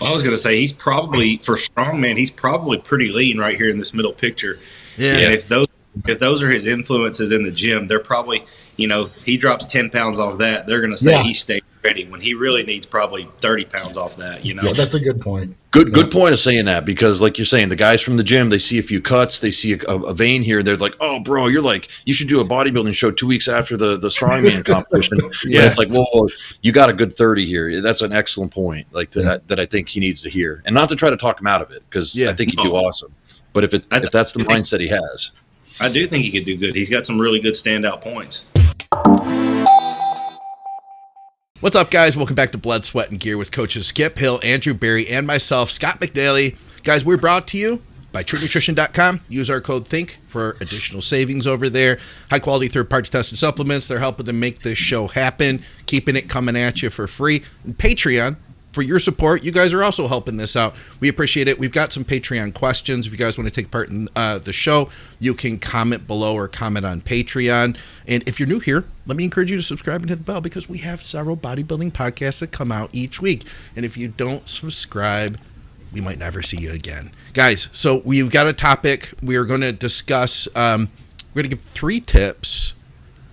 Well, I was going to say he's probably for strongman. He's probably pretty lean right here in this middle picture. Yeah. And if those are his influences in the gym, they're probably he drops 10 pounds off that. They're going to say he stays ready when he really needs probably 30 pounds off that. Yeah, that's a good point. Good point of saying that, because like you're saying, the guys from the gym, they see a few cuts, they see a vein here, they're like, oh, bro, you should do a bodybuilding show 2 weeks after the strongman competition. Yeah, it's like, well, you got a good 30 here. That's an excellent point, like that I think he needs to hear, and not to try to talk him out of it, because I think he'd do awesome. But if that's the mindset he has, I do think he could do good. He's got some really good standout points. What's up, guys? Welcome back to Blood, Sweat, and Gear with coaches Skip Hill, Andrew Berry, and myself, Scott McNally. Guys, we're brought to you by TrueNutrition.com. Use our code THINK for additional savings over there. High-quality third-party tested supplements. They're helping to make this show happen, keeping it coming at you for free. And Patreon, for your support. You guys are also helping this out. We appreciate it. We've got some Patreon questions. If you guys want to take part in the show, you can comment below or comment on Patreon. And if you're new here, let me encourage you to subscribe and hit the bell, because we have several bodybuilding podcasts that come out each week. And if you don't subscribe, we might never see you again. Guys, so we've got a topic. We are going to discuss, we're going to give 3 tips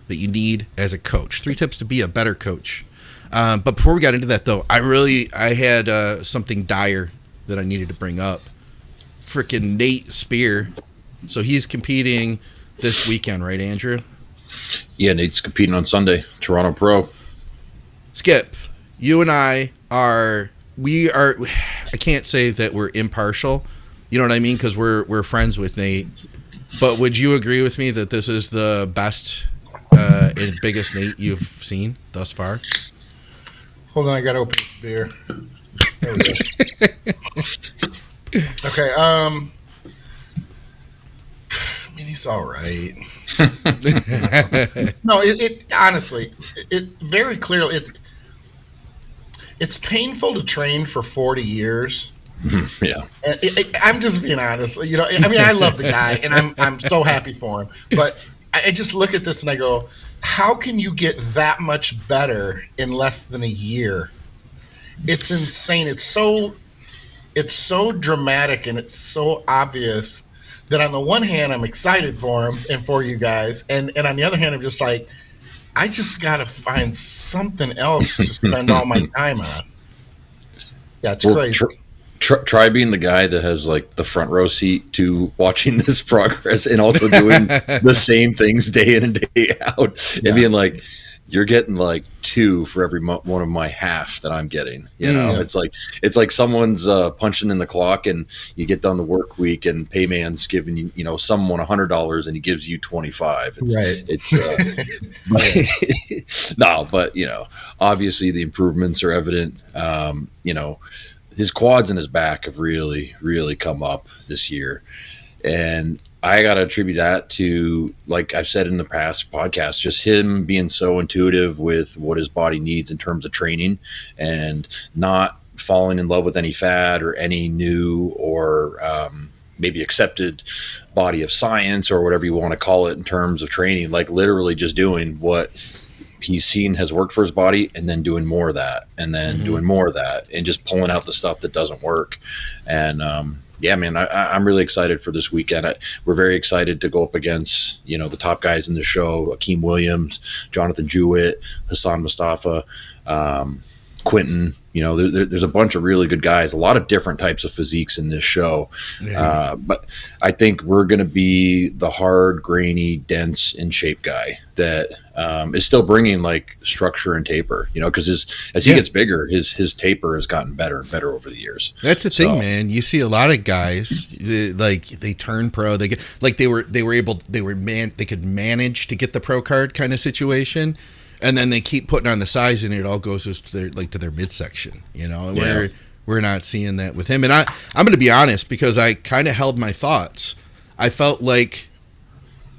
that you need as a coach. 3 tips to be a better coach. But before we got into that, though, I had something dire that I needed to bring up. Freaking Nate Spear. So he's competing this weekend, right, Andrew? Yeah, Nate's competing on Sunday, Toronto Pro. Skip, you and I are, I can't say that we're impartial, you know what I mean? Because we're friends with Nate. But would you agree with me that this is the best and biggest Nate you've seen thus far? Hold on, I gotta open this beer. There we go. Okay, I mean, he's all right. No, it honestly, it very clearly, it's painful to train for 40 years. Yeah, I'm just being honest. You know, I mean, I love the guy, and I'm so happy for him. But I just look at this and I go, how can you get that much better in less than a year? It's insane. It's so dramatic and it's so obvious that on the one hand, I'm excited for him and for you guys. And on the other hand, I'm just like, I just got to find something else to spend all my time on. Yeah, it's crazy. Try being the guy that has like the front row seat to watching this progress and also doing the same things day in and day out, and being like, you're getting like 2 for every one of my half that I'm getting. You know, it's like someone's punching in the clock, and you get done the work week, and payman's giving someone $100 and he gives you 25. No, but obviously the improvements are evident. His quads and his back have really, really come up this year. And I got to attribute that to, like I've said in the past podcasts, just him being so intuitive with what his body needs in terms of training, and not falling in love with any fad or any new or maybe accepted body of science or whatever you want to call it in terms of training. Like literally just doing what he's seen has worked for his body, and then doing more of that, and then doing more of that, and just pulling out the stuff that doesn't work. And yeah, man, I'm really excited for this weekend. We're very excited to go up against the top guys in the show: Akeem Williams, Jonathan Jewett, Hassan Mustafa, Quentin. There's a bunch of really good guys, a lot of different types of physiques in this show. But I think we're going to be the hard, grainy, dense, in shape guy that is still bringing like structure and taper, because as he gets bigger, his taper has gotten better and better over the years. That's the thing, man. You see a lot of guys like they turn pro, they get like they could manage to get the pro card kind of situation. And then they keep putting on the size, and it all goes to their midsection, We're not seeing that with him. And I'm going to be honest, because I kind of held my thoughts. I felt like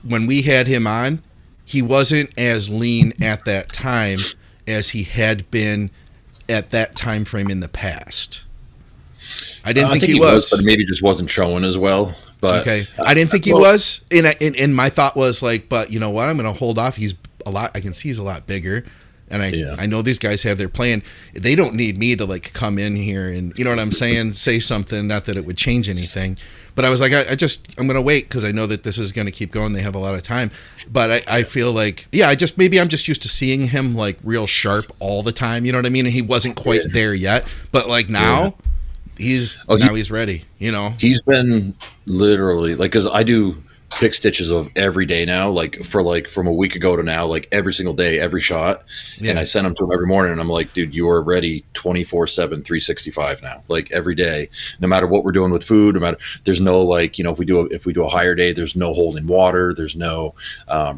when we had him on, he wasn't as lean at that time as he had been at that time frame in the past. I didn't think he was, but maybe just wasn't showing as well. But okay, I didn't think he was. And my thought was like, but you know what? I'm going to hold off. He's a lot. I can see he's a lot bigger. And I know these guys have their plan. They don't need me to like come in here and, you know what I'm saying, say something, not that it would change anything. But I was like, I'm going to wait because I know that this is going to keep going. They have a lot of time. But I feel like, maybe I'm just used to seeing him like real sharp all the time. You know what I mean? And he wasn't quite there yet. But like now, he's ready, you know? He's been literally, like, because I do pick stitches of every day now, like from a week ago to now, like every single day, every shot. And I send them to him every morning, and I'm like, dude, you are ready 24/7, 365 now, like every day, no matter what we're doing with food, no matter, there's no, like, you know, if we do a higher day, there's no holding water, there's no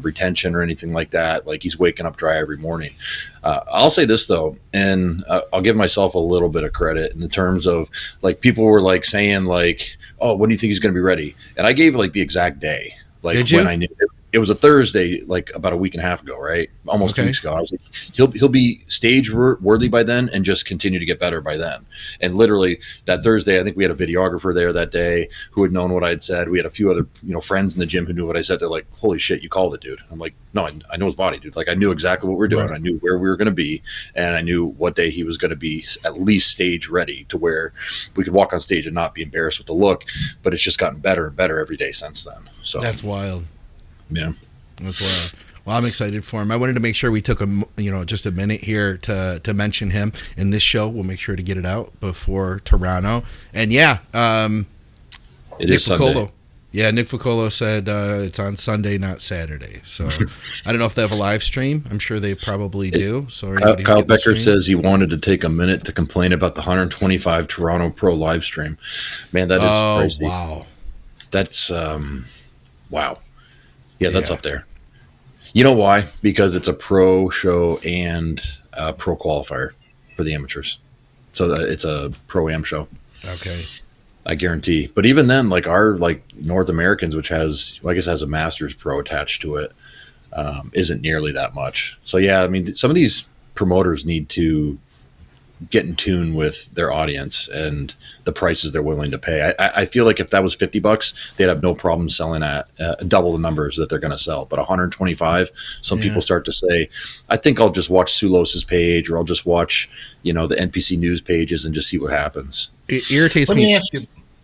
retention or anything like that. Like, he's waking up dry every morning. I'll say this though, and I'll give myself a little bit of credit in the terms of, like, people were like saying like, oh, when do you think he's going to be ready? And I gave like the exact day, like when I knew it was a Thursday, like about a week and a half ago, right? Almost 2 weeks ago. I was like, he'll be stage worthy by then and just continue to get better by then. And literally that Thursday, I think we had a videographer there that day who had known what I had said. We had a few other, you know, friends in the gym who knew what I said. They're like, holy shit, you called it, dude. I'm like, no, I know his body, dude. Like, I knew exactly what we were doing. Right. I knew where we were going to be, and I knew what day he was going to be at least stage ready to where we could walk on stage and not be embarrassed with the look. But it's just gotten better and better every day since then. So that's wild. Yeah. That's wild. Well, I'm excited for him. I wanted to make sure we took just a minute here to mention him in this show. We'll make sure to get it out before Toronto. And Nick Ficolo. Yeah, Nick Ficolo said it's on Sunday, not Saturday. So I don't know if they have a live stream. I'm sure they probably do. So Kyle Becker says he wanted to take a minute to complain about the 125 Toronto Pro live stream. Man, that is crazy. Wow. That's wow. Yeah, that's up there. You know why? Because it's a pro show and a pro qualifier for the amateurs. So it's a pro-am show. Okay. I guarantee. But even then, like our North Americans, which has, I guess, has a Masters Pro attached to it, isn't nearly that much. So yeah, I mean, some of these promoters need to get in tune with their audience and the prices they're willing to pay. I feel like if that was $50, they'd have no problem selling at double the numbers that they're going to sell. But 125, some people start to say, I think I'll just watch Sulos's page, or I'll just watch, the NPC news pages and just see what happens. It irritates me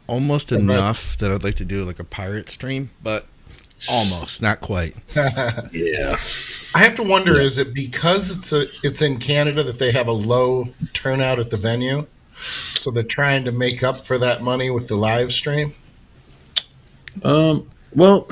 almost enough that I'd like to do like a pirate stream, but almost, not quite. Yeah. I have to wonder, is it because it's in Canada that they have a low turnout at the venue? So they're trying to make up for that money with the live stream? Well,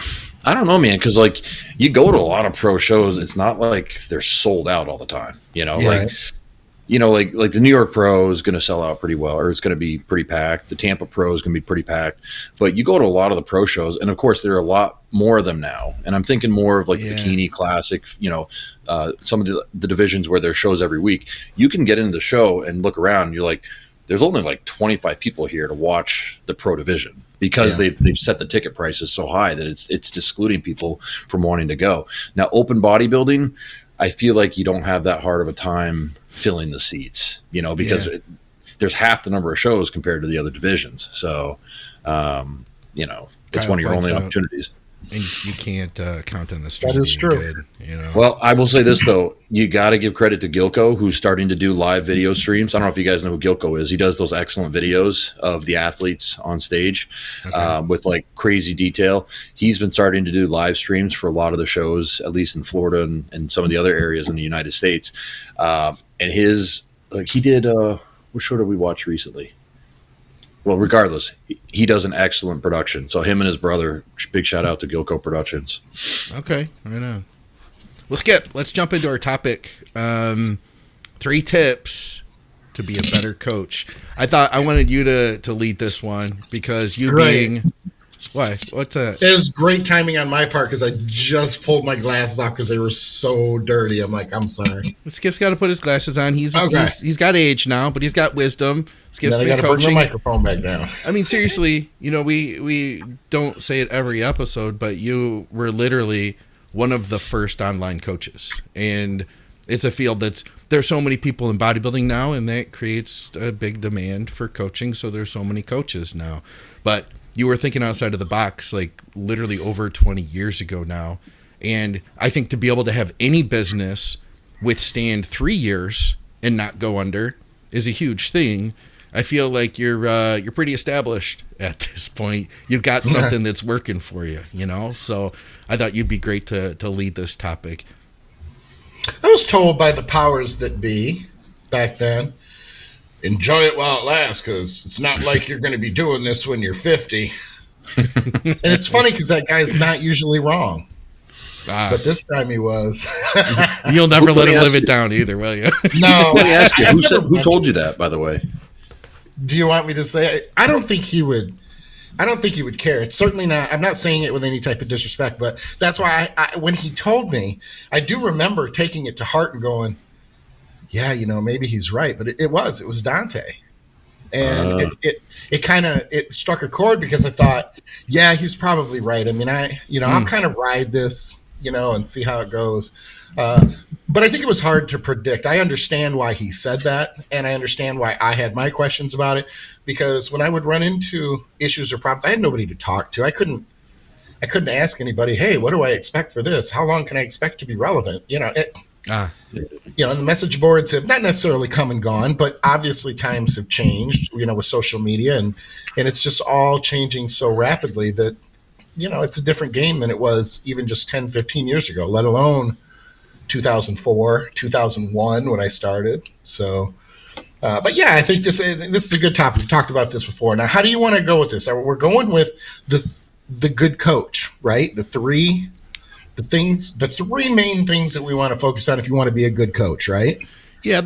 I don't know, man, because you go to a lot of pro shows, it's not like they're sold out all the time. Like the New York Pro is going to sell out pretty well, or it's going to be pretty packed. The Tampa Pro is going to be pretty packed. But you go to a lot of the pro shows, and of course there are a lot more of them now. And I'm thinking more of the Bikini Classic, some of the divisions where there's shows every week. You can get into the show and look around, and you're like, there's only 25 people here to watch the pro division, because they've set the ticket prices so high that it's excluding people from wanting to go. Now, open bodybuilding, I feel like you don't have that hard of a time filling the seats, because there's half the number of shows compared to the other divisions. So, it's one of your only opportunities. And you can't count on the stream. That is true. Good, Well, I will say this, though. You got to give credit to Gilko, who's starting to do live video streams. I don't know if you guys know who Gilko is. He does those excellent videos of the athletes on stage with crazy detail. He's been starting to do live streams for a lot of the shows, at least in Florida and some of the other areas in the United States. And he did, what show did we watch recently? Well, regardless, he does an excellent production. So him and his brother, big shout out to Gilko Productions. Okay, right on. Well, Skip, let's jump into our topic. 3 tips to be a better coach. I thought I wanted you to lead this one, because being... Why? What's that? It was great timing on my part, because I just pulled my glasses off because they were so dirty. I'm like, I'm sorry. Skip's got to put his glasses on. He's got age now, but he's got wisdom. Skip's been coaching. Bring the microphone back down. I mean, seriously, we don't say it every episode, but you were literally one of the first online coaches, and it's a field there's so many people in bodybuilding now, and that creates a big demand for coaching. So there's so many coaches now, but you were thinking outside of the box, literally over 20 years ago now. And I think to be able to have any business withstand 3 years and not go under is a huge thing. I feel like you're pretty established at this point. You've got something that's working for you, you know? So I thought you'd be great to lead this topic. I was told by the powers that be back then, enjoy it while it lasts, because it's not like you're going to be doing this when you're 50. And it's funny because that guy's not usually wrong. But this time he was. You'll never let him live it down either, will you? No. Let me ask you, who told you that, by the way? Do you want me to say it? I don't think he would. I don't think he would care. It's certainly not. I'm not saying it with any type of disrespect, but that's why when he told me, I do remember taking it to heart and going, yeah, you know, maybe he's right. But it was Dante. And it kind of struck a chord because I thought, yeah, he's probably right. I mean, I'll kind of ride this, you know, and see how it goes. But I think it was hard to predict. I understand why he said that, and I understand why I had my questions about it, because when I would run into issues or problems, I had nobody to talk to. I couldn't ask anybody, hey, what do I expect for this? How long can I expect to be relevant? You know, you know, and the message boards have not necessarily come and gone, but obviously times have changed, you know, with social media, and it's just all changing so rapidly that, you know, it's a different game than it was even just 10, 15 years ago, let alone 2004, 2001 when I started. So, but yeah, I think this is a good topic. We talked about this before. Now, how do you want to go with this? We're going with the good coach, right? The three main things that we want to focus on if you want to be a good coach, right? Yeah, I'd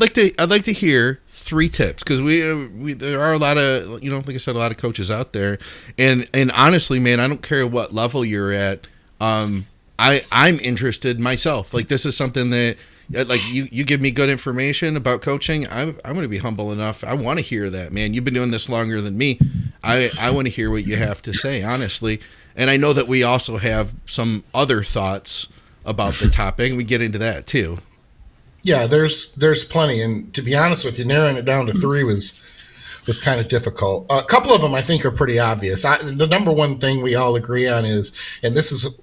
like to hear 3 tips, because we there are a lot of, you know, like I said, a lot of coaches out there, and honestly, man, I don't care what level you're at. I'm interested myself. Like, this is something that, like, you give me good information about coaching, I'm going to be humble enough. I want to hear that, man. You've been doing this longer than me. I want to hear what you have to say, honestly. And I know that we also have some other thoughts about the topic, and we get into that too. Yeah, there's plenty. And to be honest with you, narrowing it down to 3 was kind of difficult. A couple of them I think are pretty obvious. The number one thing we all agree on is, and this is,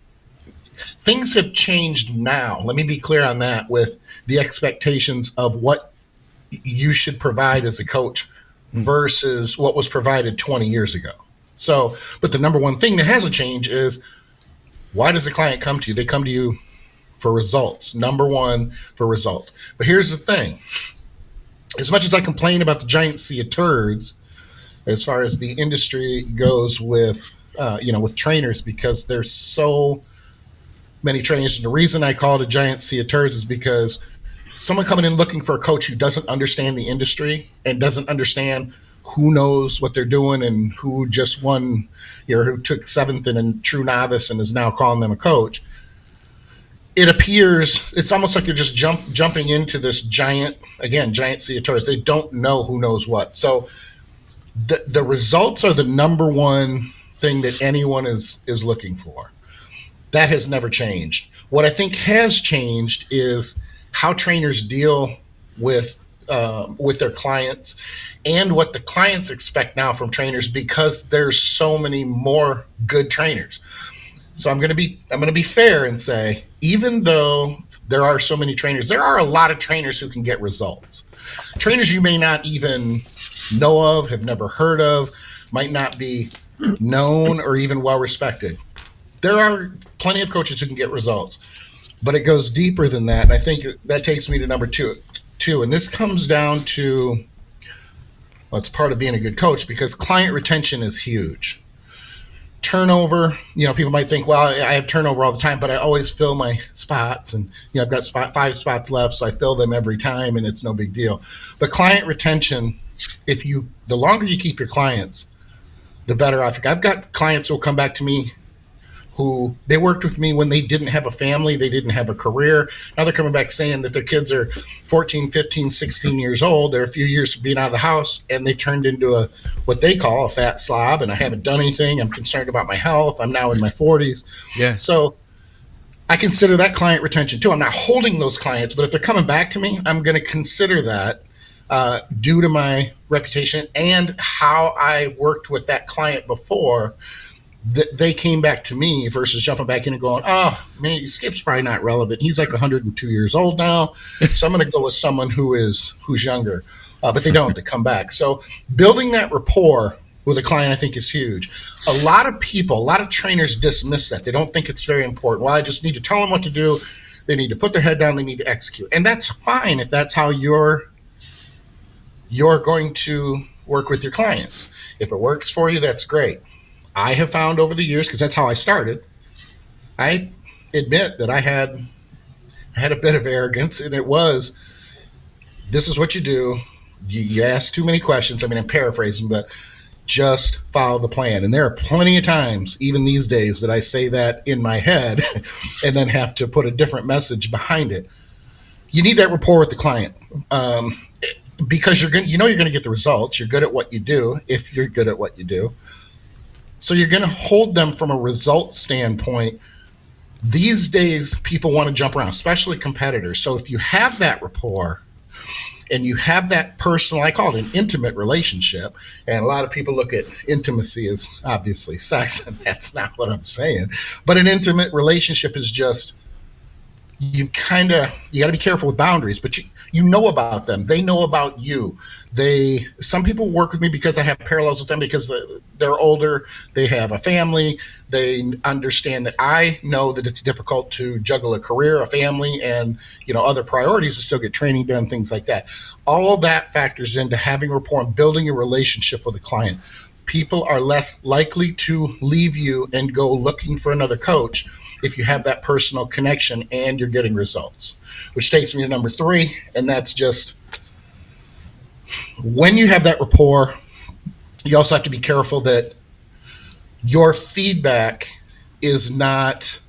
things have changed now. Let me be clear on that, with the expectations of what you should provide as a coach versus what was provided 20 years ago. So, but the number one thing that hasn't changed is, why does the client come to you? They come to you for results. Number one, for results. But here's the thing. As much as I complain about the giant sea of turds, as far as the industry goes with, with trainers, because there's so many trainers. And the reason I call it a giant sea of turds is because someone coming in looking for a coach who doesn't understand the industry and doesn't understand who knows what they're doing and who just won, who took 7th in a true novice and is now calling them a coach. It appears it's almost like you're just jumping into this giant sea of turds. They don't know who knows what. So the results are the number one thing that anyone is looking for. That has never changed. What I think has changed is how trainers deal with their clients, and what the clients expect now from trainers, because there's so many more good trainers. So I'm going to be fair and say, even though there are so many trainers, there are a lot of trainers who can get results. Trainers you may not even know of, have never heard of, might not be known or even well respected. There are plenty of coaches who can get results, but it goes deeper than that. And I think that takes me to number two. And this comes down to, well, it's part of being a good coach, because client retention is huge. Turnover, people might think, well, I have turnover all the time, but I always fill my spots, and I've got 5 spots left, so I fill them every time, and it's no big deal. But client retention, the longer you keep your clients, the better off. I've got clients who will come back to me who they worked with me when they didn't have a family, they didn't have a career. Now they're coming back saying that their kids are 14, 15, 16 years old. They're a few years from being out of the house, and they've turned into what they call a fat slob, and I haven't done anything. I'm concerned about my health. I'm now in my 40s. Yeah. So I consider that client retention too. I'm not holding those clients, but if they're coming back to me, I'm going to consider that due to my reputation and how I worked with that client before. they came back to me versus jumping back in and going, oh, man, Skip's probably not relevant. He's like 102 years old now. So I'm going to go with someone who's younger. But they don't. They come back. So building that rapport with a client, I think, is huge. A lot of people, a lot of trainers dismiss that. They don't think it's very important. Well, I just need to tell them what to do. They need to put their head down. They need to execute. And that's fine if that's how you're going to work with your clients. If it works for you, that's great. I have found over the years, because that's how I started, I admit that I had a bit of arrogance, and it was, this is what you do. You ask too many questions. I mean, I'm paraphrasing, but just follow the plan. And there are plenty of times, even these days, that I say that in my head and then have to put a different message behind it. You need that rapport with the client because you're going to get the results. You're good at what you do if you're good at what you do. So you're going to hold them from a results standpoint. These days, people want to jump around, especially competitors. So if you have that rapport and you have that personal, I call it an intimate relationship, and a lot of people look at intimacy as obviously sex, and that's not what I'm saying. But an intimate relationship is just, you got to be careful with boundaries, but you know about them. They know about you. Some people work with me because I have parallels with them because they're older. They have a family. They understand that I know that it's difficult to juggle a career, a family, and other priorities to still get training done, things like that. All of that factors into having rapport and building a relationship with a client. People are less likely to leave you and go looking for another coach if you have that personal connection and you're getting results, which takes me to number 3. And that's just, when you have that rapport, you also have to be careful that your feedback is not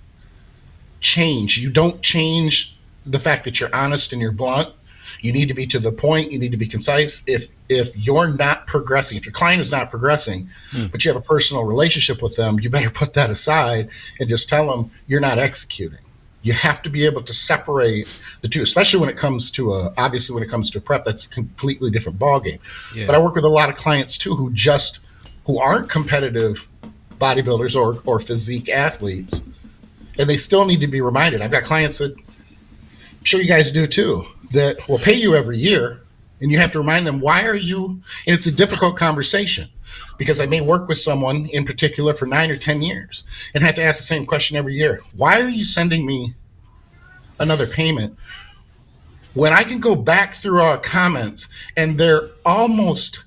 change. You don't change the fact that you're honest and you're blunt. You need to be to the point. You need to be concise. If you're not progressing, if your client is not progressing, but you have a personal relationship with them, you better put that aside and just tell them you're not executing. You have to be able to separate the two, especially when it comes to a prep, that's a completely different ballgame. Yeah. But I work with a lot of clients too who aren't competitive bodybuilders or physique athletes, and they still need to be reminded. I've got clients that, I'm sure you guys do too, that will pay you every year, and you have to remind them, why are you, and it's a difficult conversation because I may work with someone in particular for 9 or 10 years and have to ask the same question every year. Why are you sending me another payment when I can go back through our comments and they're almost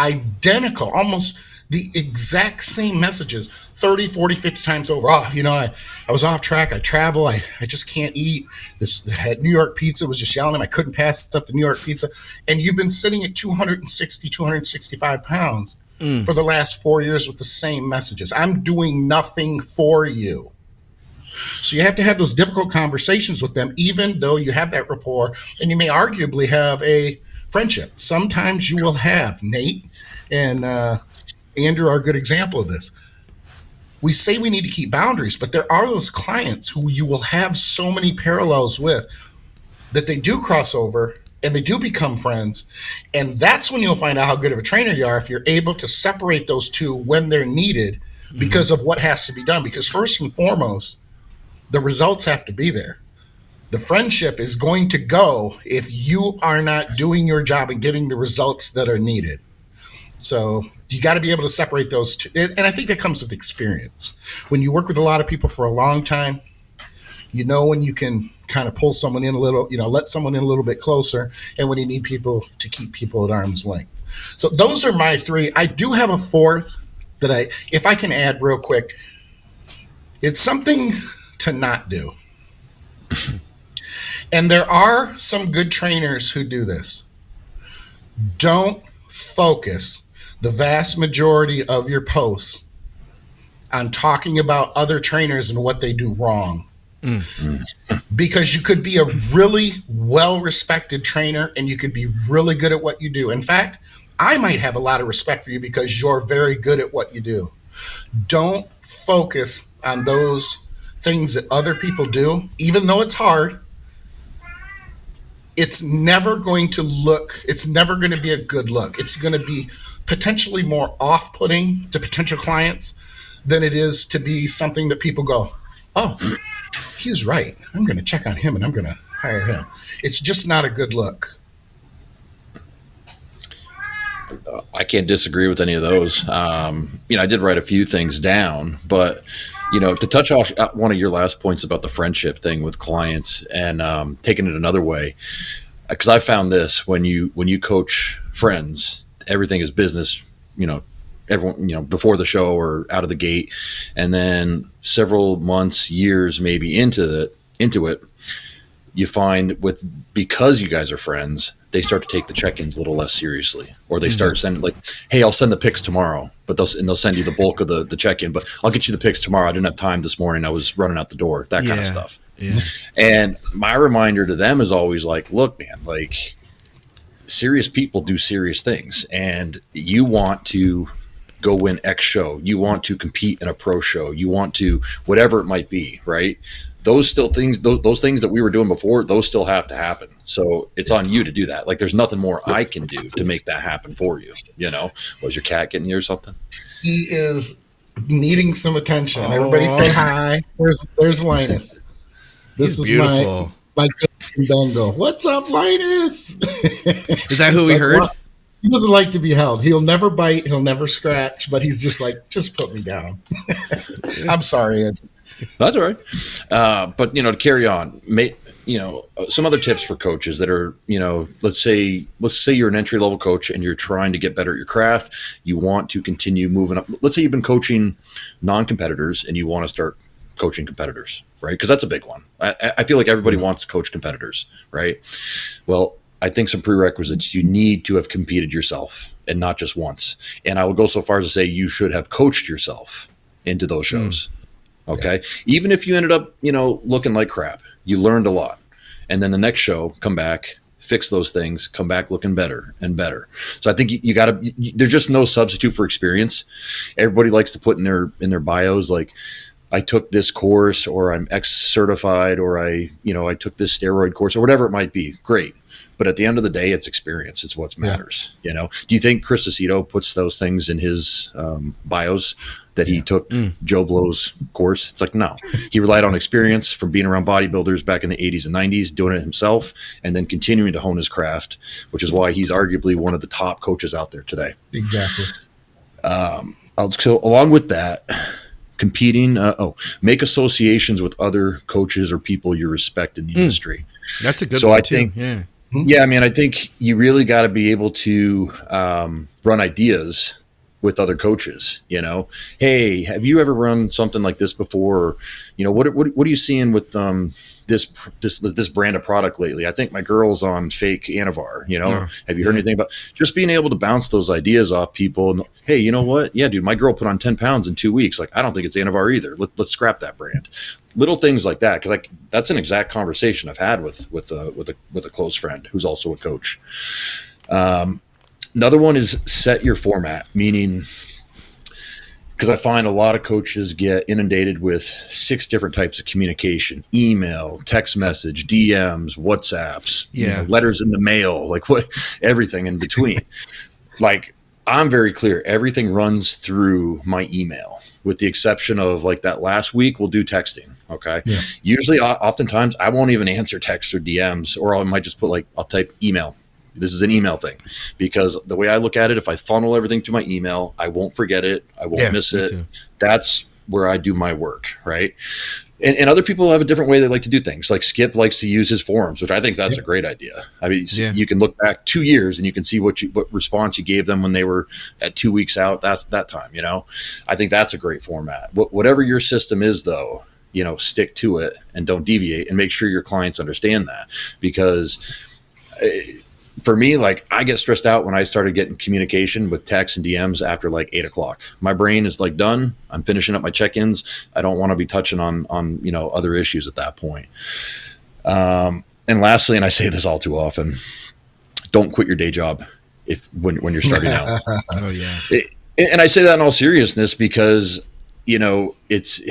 identical, almost the exact same messages 30, 40, 50 times over. I was off track. I travel. I just can't eat. New York pizza was just yelling at me. I couldn't pass up the New York pizza. And you've been sitting at 260, 265 pounds for the last 4 years with the same messages. I'm doing nothing for you. So you have to have those difficult conversations with them, even though you have that rapport and you may arguably have a friendship. Sometimes you will have. Nate and Andrew are a good example of this. We say we need to keep boundaries, but there are those clients who you will have so many parallels with that they do cross over and they do become friends. And that's when you'll find out how good of a trainer you are, if you're able to separate those two when they're needed because of what has to be done. Because first and foremost, the results have to be there. The friendship is going to go if you are not doing your job and getting the results that are needed. So you got to be able to separate those two. And I think that comes with experience. When you work with a lot of people for a long time, when you can kind of pull someone in a little, let someone in a little bit closer, and when you need people to keep people at arm's length. So those are my 3. I do have a 4th that if I can add real quick, it's something to not do. And there are some good trainers who do this. Don't focus the vast majority of your posts on talking about other trainers and what they do wrong. Because you could be a really well-respected trainer and you could be really good at what you do. In fact, I might have a lot of respect for you because you're very good at what you do. Don't focus on those things that other people do, even though it's hard. It's never going to be a good look. It's going to be potentially more off-putting to potential clients than it is to be something that people go, oh, he's right. I'm going to check on him and I'm going to hire him. It's just not a good look. I can't disagree with any of those. I did write a few things down, but to touch off one of your last points about the friendship thing with clients and taking it another way, because I found this when you coach friends, everything is business. Everyone, before the show or out of the gate, and then several months, years, maybe into it, you find because you guys are friends, they start to take the check-ins a little less seriously, or they start sending hey, I'll send the pics tomorrow, but they'll send you the bulk of the check-in, but I'll get you the pics tomorrow. I didn't have time this morning. I was running out the door, that kind of stuff. Yeah. And my reminder to them is always look, man, serious people do serious things, and you want to go win X show. You want to compete in a pro show. You want to, whatever it might be, right? Those things that we were doing before, those still have to happen. So it's on you to do that. There's nothing more I can do to make that happen for you. Was your cat getting you or something? He is needing some attention. Everybody say hi. There's Linus. This is beautiful. My good Bengal. What's up, Linus? Is that who we heard? What? He doesn't like to be held. He'll never bite. He'll never scratch. But he's just just put me down. I'm sorry, Ed. That's all right. But to carry on, some other tips for coaches that are, let's say you're an entry level coach and you're trying to get better at your craft. You want to continue moving up. Let's say you've been coaching non-competitors and you want to start coaching competitors, right? Because that's a big one. I feel like everybody wants to coach competitors, right? Well, I think some prerequisites, you need to have competed yourself and not just once. And I would go so far as to say you should have coached yourself into those shows. Okay. Yeah. Even if you ended up, looking like crap, you learned a lot. And then the next show, come back, fix those things, come back looking better and better. So I think you got to, there's just no substitute for experience. Everybody likes to put in their bios, I took this course, or I'm X certified, or I took this steroid course, or whatever it might be. Great. But at the end of the day, it's experience. It's what matters. Do you think Chris Aceto puts those things in his bios that he took Joe Blow's course? It's no. He relied on experience from being around bodybuilders back in the 80s and 90s, doing it himself, and then continuing to hone his craft, which is why he's arguably one of the top coaches out there today. Exactly. So along with that, competing, make associations with other coaches or people you respect in the industry. That's a good one, too. Yeah, I think you really got to be able to run ideas with other coaches. Hey, have you ever run something like this before? Or, what are you seeing with this brand of product lately? I think my girl's on fake Anavar. Have you heard anything about just being able to bounce those ideas off people? And, hey, you know what? Yeah, dude, my girl put on 10 pounds in 2 weeks. I don't think it's Anavar either. Let's scrap that brand. Little things like that, because that's an exact conversation I've had with a close friend who's also a coach. Another one is set your format, meaning, because I find a lot of coaches get inundated with 6 different types of communication: email, text message, DMs, WhatsApps, letters in the mail, everything in between. I'm very clear. Everything runs through my email, with the exception of that last week, we'll do texting. Okay. Yeah. Usually, oftentimes I won't even answer texts or DMs, or I might just put I'll type email. This is an email thing, because the way I look at it, if I funnel everything to my email, I won't forget it. I won't miss it. Too. That's where I do my work. Right. And other people have a different way they like to do things. Skip likes to use his forums, which I think that's a great idea. You can look back 2 years and you can see what response you gave them when they were at 2 weeks out. That's that time, I think that's a great format. Whatever your system is, though, stick to it and don't deviate, and make sure your clients understand that, because for me, I get stressed out when I started getting communication with texts and DMs after 8 o'clock. My brain is done. I'm finishing up my check-ins. I don't want to be touching on other issues at that point. And lastly, and I say this all too often, don't quit your day job when you're starting out. Oh yeah. And I say that in all seriousness, because it's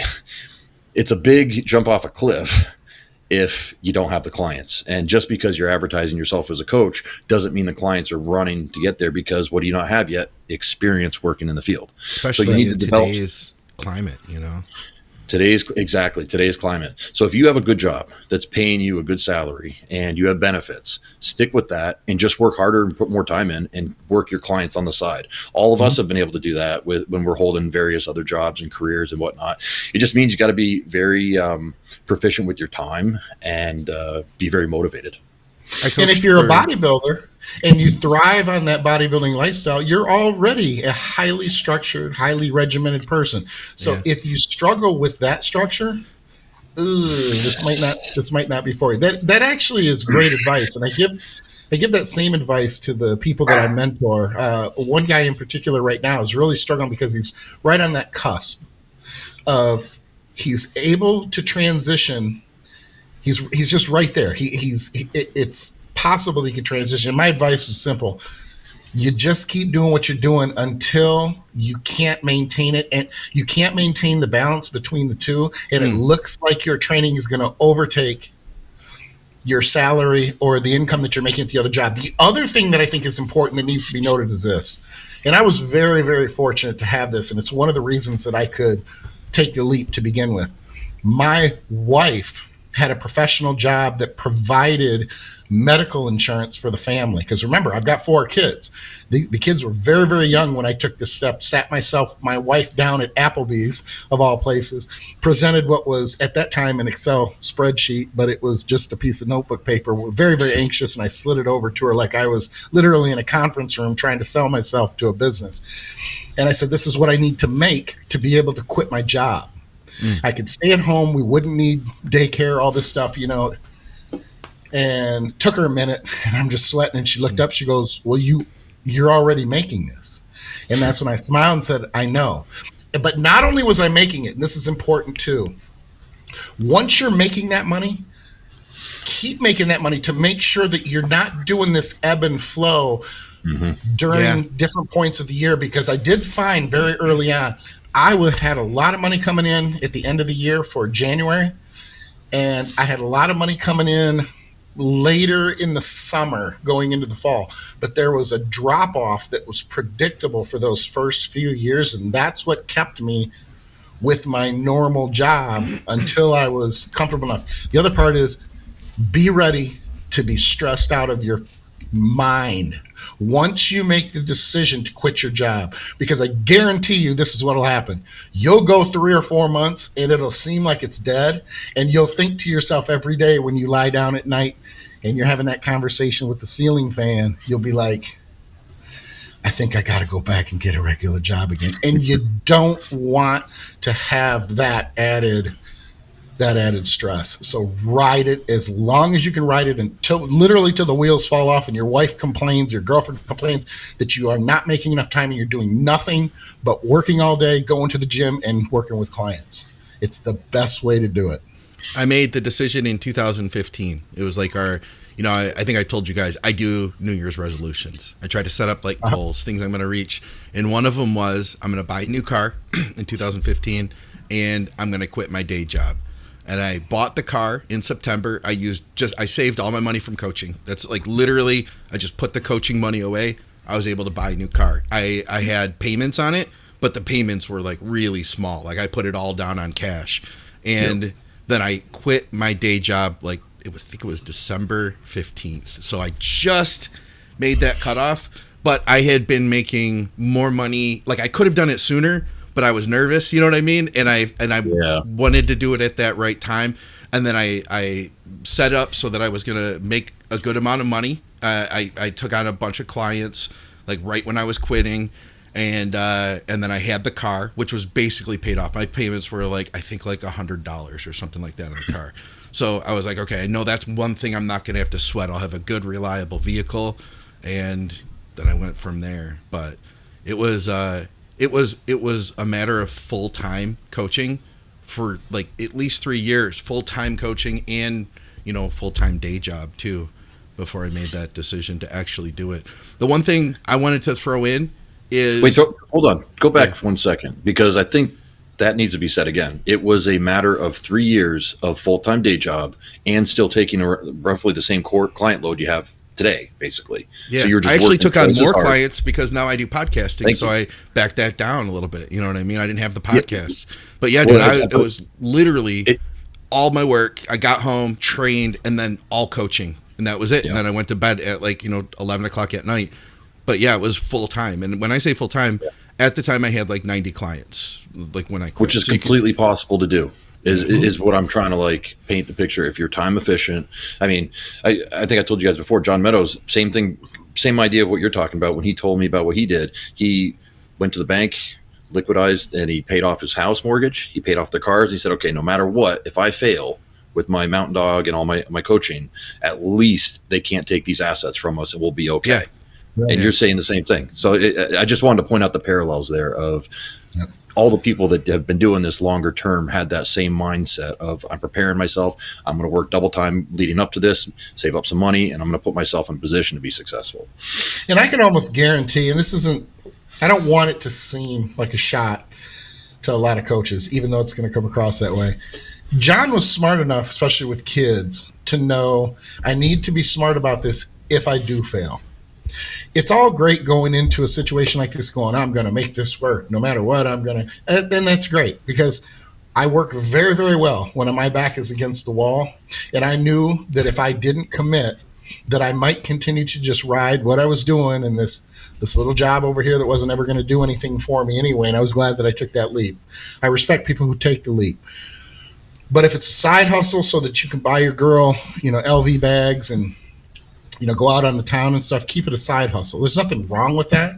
a big jump off a cliff if you don't have the clients. And just because you're advertising yourself as a coach doesn't mean the clients are running to get there, because what do you not have yet? Experience working in the field. Especially so you need in to develop today's climate, Today's climate. So if you have a good job that's paying you a good salary and you have benefits, stick with that and just work harder and put more time in and work your clients on the side. All of us have been able to do that when we're holding various other jobs and careers and whatnot. It just means you got to be very proficient with your time and be very motivated. And if you're a bodybuilder and you thrive on that bodybuilding lifestyle, you're already a highly structured, highly regimented person. So if you struggle with that structure, this might not be for you. That actually is great advice, and I give that same advice to the people that I mentor. One guy in particular right now is really struggling because he's right on that cusp of he's able to transition. He's just right there. It's possible he could transition. My advice is simple. You just keep doing what you're doing until you can't maintain it, and you can't maintain the balance between the two, and it looks like your training is going to overtake your salary or the income that you're making at the other job. The other thing that I think is important that needs to be noted is this, and I was very, very fortunate to have this, and it's one of the reasons that I could take the leap to begin with. My wife had a professional job that provided medical insurance for the family. Because remember, I've got 4 kids. The kids were very, very young when I took this step, sat my wife down at Applebee's, of all places, presented what was at that time an Excel spreadsheet, but it was just a piece of notebook paper. We're very, very anxious, and I slid it over to her like I was literally in a conference room trying to sell myself to a business. And I said, this is what I need to make to be able to quit my job. I could stay at home. We wouldn't need daycare, all this stuff, and took her a minute, and I'm just sweating. And she looked up, she goes, well, you're already making this. And that's when I smiled and said, I know. But not only was I making it, and this is important too, once you're making that money, keep making that money to make sure that you're not doing this ebb and flow during different points of the year. Because I did find very early on, I had a lot of money coming in at the end of the year for January, and I had a lot of money coming in later in the summer going into the fall. But there was a drop-off that was predictable for those first few years, and that's what kept me with my normal job until I was comfortable enough. The other part is be ready to be stressed out of your mind once you make the decision to quit your job, because I guarantee you this is what will happen. You'll go 3 or 4 months and it'll seem like it's dead, and you'll think to yourself every day when you lie down at night and you're having that conversation with the ceiling fan, you'll be like, I think I got to go back and get a regular job again. And you don't want to have that added stress. So ride it as long as you can ride it until the wheels fall off and your wife complains, your girlfriend complains that you are not making enough time and you're doing nothing but working all day, going to the gym and working with clients. It's the best way to do it. I made the decision in 2015. It was like I think I told you guys, I do New Year's resolutions. I try to set up like goals, things I'm going to reach. And one of them was I'm going to buy a new car in 2015 and I'm going to quit my day job. And I bought the car in September. I saved all my money from coaching. That's like literally, I just put the coaching money away. I was able to buy a new car. I had payments on it, but the payments were like really small. Like I put it all down on cash. And then I quit my day job. I think it was December 15th. So I just made that cutoff, but I had been making more money. Like I could have done it sooner, but I was nervous, you know what I mean? And I wanted to do it at that right time. And then I set up so that I was going to make a good amount of money. I took on a bunch of clients like right when I was quitting. And then I had the car, which was basically paid off. My payments were I think $100 or something like that on the car. So I was like, okay, I know that's one thing I'm not going to have to sweat. I'll have a good, reliable vehicle. And then I went from there. But it was a matter of full-time coaching for at least 3 years, full-time coaching and, full-time day job too, before I made that decision to actually do it. The one thing I wanted to throw in is... Wait, hold on. Go back 1 second, because I think that needs to be said again. It was a matter of 3 years of full-time day job and still taking roughly the same client load you have today, basically. Yeah. So you're just I actually working took on twice as more hard. clients because now I do podcasting. Thank So you. I backed that down a little bit. You know what I mean? I didn't have the podcasts, but yeah, Well, dude, it was literally all my work. I got home, trained, and then all coaching, and that was it. Yeah. And then I went to bed at 11 o'clock at night. But yeah, it was full time. And when I say full time, at the time I had like 90 clients, like when I quit. Which is completely possible to do. Is what I'm trying to like paint the picture. If you're time efficient, I mean, I think I told you guys before, John Meadows, same thing, same idea of what you're talking about. When he told me about what he did, he went to the bank, liquidized, and he paid off his house mortgage. He paid off the cars. He said, okay, no matter what, if I fail with my Mountain Dog and all my coaching, at least they can't take these assets from us and we'll be okay. Yeah. And you're saying the same thing. So I just wanted to point out the parallels there of all the people that have been doing this longer term had that same mindset of I'm preparing myself. I'm going to work double time leading up to this, save up some money, and I'm going to put myself in a position to be successful. And I can almost guarantee, and this isn't, I don't want it to seem like a shot to a lot of coaches, even though it's going to come across that way. John was smart enough, especially with kids, to know I need to be smart about this if I do fail. It's all great going into a situation like this going, I'm going to make this work no matter what. I'm going to, and that's great because I work very, very well when my back is against the wall. And I knew that if I didn't commit, that I might continue to just ride what I was doing in this little job over here that wasn't ever going to do anything for me anyway. And I was glad that I took that leap. I respect people who take the leap. But if it's a side hustle so that you can buy your girl, LV bags and, go out on the town and stuff, keep it a side hustle. There's nothing wrong with that.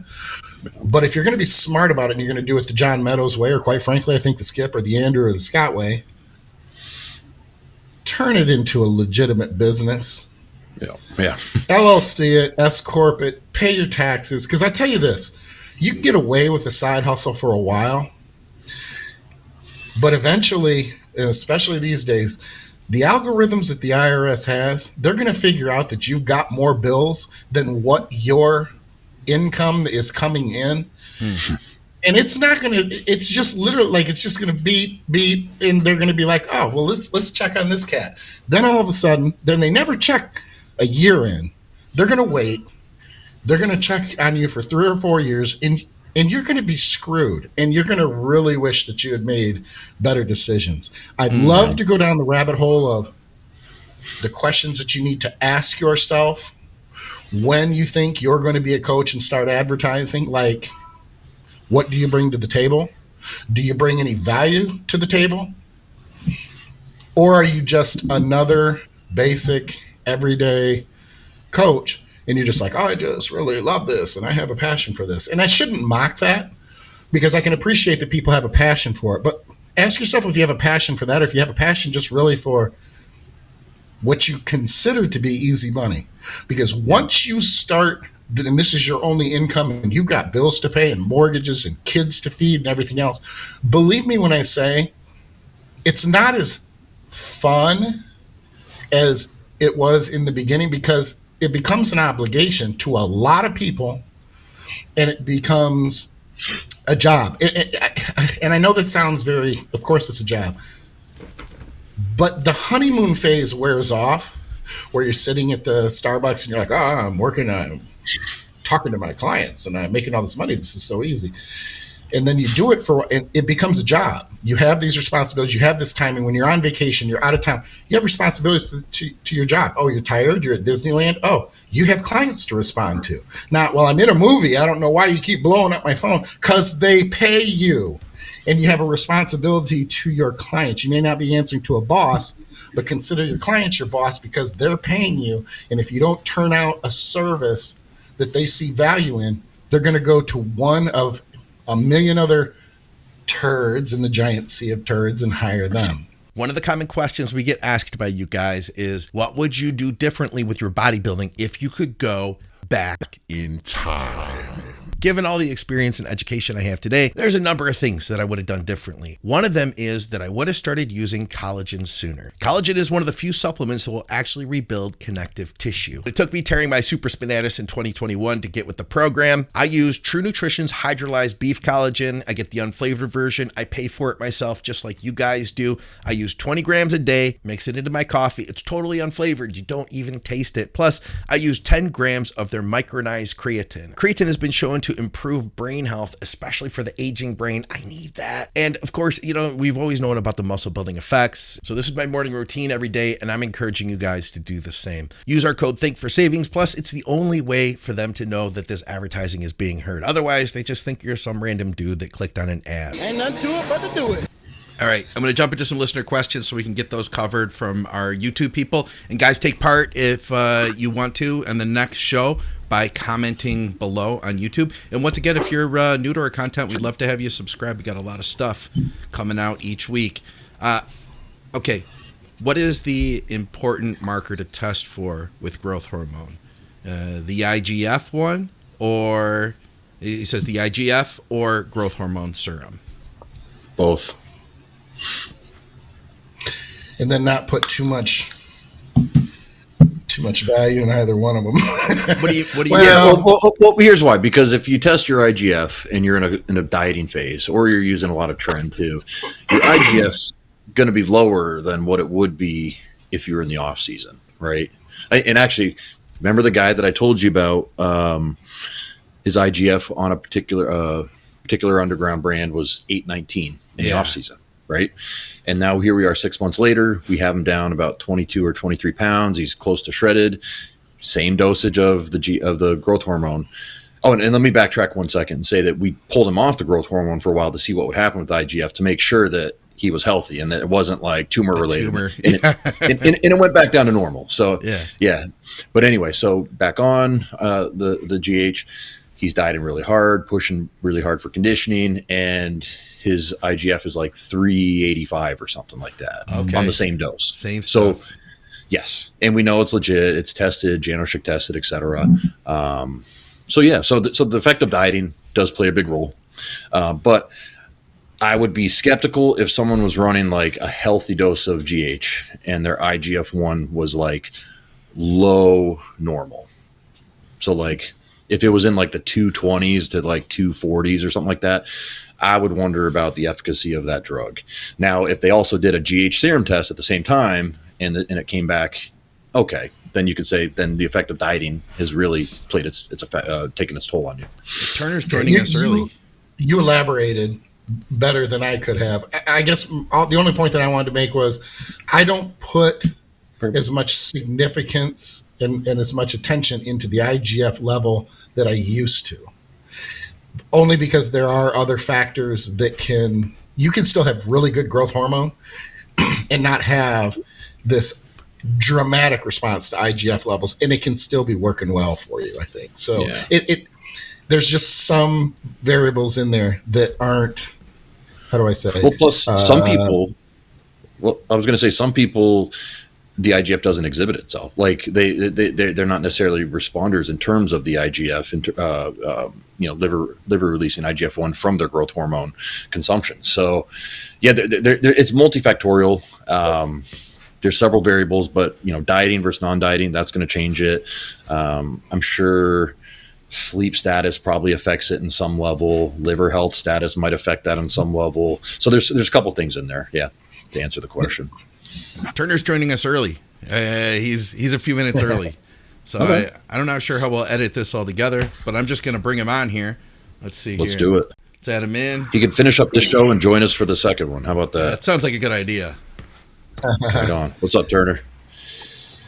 But if you're going to be smart about it and you're going to do it the John Meadows way, or quite frankly, I think the Skip or the Andrew or the Scott way, turn it into a legitimate business. Yeah. LLC it, S-Corp it, pay your taxes. Because I tell you this, you can get away with a side hustle for a while, but eventually, and especially these days, the algorithms that the IRS has, they're going to figure out that you've got more bills than what your income is coming in. Mm-hmm. And it's not going to, it's just literally like, it's just going to beep, and they're going to be like, oh, well, let's check on this cat. Then all of a sudden, then they never check a year in. They're going to wait. They're going to check on you for 3 or 4 years, and you're going to be screwed, and you're going to really wish that you had made better decisions. I'd love to go down the rabbit hole of the questions that you need to ask yourself when you think you're going to be a coach and start advertising. Like, what do you bring to the table? Do you bring any value to the table? Or are you just another basic, everyday coach? And you're just like, oh, I just really love this, and I have a passion for this. And I shouldn't mock that because I can appreciate that people have a passion for it. But ask yourself if you have a passion for that, or if you have a passion just really for what you consider to be easy money. Because once you start, and this is your only income, and you've got bills to pay and mortgages and kids to feed and everything else, believe me when I say it's not as fun as it was in the beginning, because it becomes an obligation to a lot of people, and it becomes a job. And I know that sounds very, of course it's a job, but the honeymoon phase wears off, where you're sitting at the Starbucks and you're like, oh, I'm working on talking to my clients and I'm making all this money. This is so easy. And then you do it and it becomes a job. You have these responsibilities. You have this timing. When you're on vacation, you're out of town, you have responsibilities to your job. Oh, you're tired. You're at Disneyland. Oh, you have clients to respond to. Not, well, I'm in a movie. I don't know why you keep blowing up my phone. Because they pay you. And you have a responsibility to your clients. You may not be answering to a boss, but consider your clients your boss, because they're paying you. And if you don't turn out a service that they see value in, they're going to go to one of a million other turds in the giant sea of turds and hire them. One of the common questions we get asked by you guys is, what would you do differently with your bodybuilding if you could go back in time? given all the experience and education I have today, there's a number of things that I would have done differently. One of them is that I would have started using collagen sooner. Collagen is one of the few supplements that will actually rebuild connective tissue. It took me tearing my supraspinatus in 2021 to get with the program. I use True Nutrition's hydrolyzed beef collagen. I get the unflavored version. I pay for it myself just like you guys do. I use 20 grams a day, mix it into my coffee. It's totally unflavored. You don't even taste it. Plus, I use 10 grams of their micronized creatine. Creatine has been shown to improve brain health, especially for the aging brain. I need that. And of course, we've always known about the muscle building effects. So this is my morning routine every day, and I'm encouraging you guys to do the same. Use our code THINK for savings. Plus, it's the only way for them to know that this advertising is being heard. Otherwise, they just think you're some random dude that clicked on an ad. Ain't nothing to it but to do it. All right, I'm going to jump into some listener questions so we can get those covered from our YouTube people. And guys, take part if you want to in the next show by commenting below on YouTube. And once again, if you're new to our content, we'd love to have you subscribe. We got a lot of stuff coming out each week. Okay, what is the important marker to test for with growth hormone? The IGF one, or he says the IGF or growth hormone serum? Both. And then not put too much value in either one of them. What do you? Well, here's why. Because if you test your IGF and you're in a dieting phase, or you're using a lot of Tren too, your IGF's going to be lower than what it would be if you were in the off season, right? And actually, remember the guy that I told you about? His IGF on a particular underground brand was 819 in the off season. Right. And now here we are 6 months later, we have him down about 22 or 23 pounds. He's close to shredded, same dosage of the growth hormone. Oh, and let me backtrack 1 second and say that we pulled him off the growth hormone for a while to see what would happen with IGF to make sure that he was healthy and that it wasn't like tumor related. And it went back down to normal. So yeah. But anyway, so back on the GH, he's dieting really hard, pushing really hard for conditioning, and his IGF is like 385 or something like that on the same dose. Same stuff. So, yes. And we know it's legit. It's tested, Janoschik tested, et cetera. So the effect of dieting does play a big role. But I would be skeptical if someone was running like a healthy dose of GH and their IGF-1 was like low normal. So like if it was in like the 220s to like 240s or something like that, I would wonder about the efficacy of that drug. Now, if they also did a GH serum test at the same time and it came back okay, then you could say then the effect of dieting has really played its effect, taken its toll on you. Turner's joining us early. You elaborated better than I could have. I guess the only point that I wanted to make was I don't put as much significance and as much attention into the IGF level that I used to. Only because there are other factors that you can still have really good growth hormone and not have this dramatic response to IGF levels, and it can still be working well for you, I think. So there's just some variables in there that aren't, how do I say? Well, plus some people, I was going to say some people, the IGF doesn't exhibit itself. Like they're not necessarily responders in terms of the IGF, liver releasing IGF-1 from their growth hormone consumption. So it's multifactorial. There's several variables, but dieting versus non-dieting, that's going to change it. I'm sure sleep status probably affects it in some level. Liver health status might affect that on some level. So there's a couple things in there. Yeah, to answer the question. Turner's joining us early. He's a few minutes early. So okay. I'm not sure how we'll edit this all together, but I'm just going to bring him on here. Let's see. Let's do it. Let's add him in. He can finish up the show and join us for the second one. How about that? That sounds like a good idea. Right on. What's up, Turner?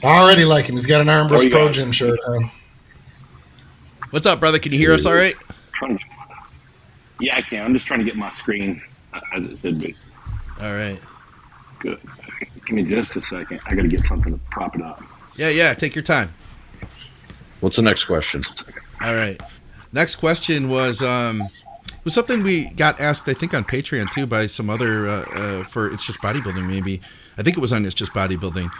I already like him. He's got an Armbrust Pro Gym shirt on. What's up, brother? Can you hear us all right? Yeah, I can. I'm just trying to get my screen as it should be. All right. Good. Give me just a second. I got to get something to prop it up. Yeah. Take your time. What's the next question? All right. Next question was something we got asked, I think, on Patreon too by some other for It's Just Bodybuilding maybe. I think it was on It's Just Bodybuilding.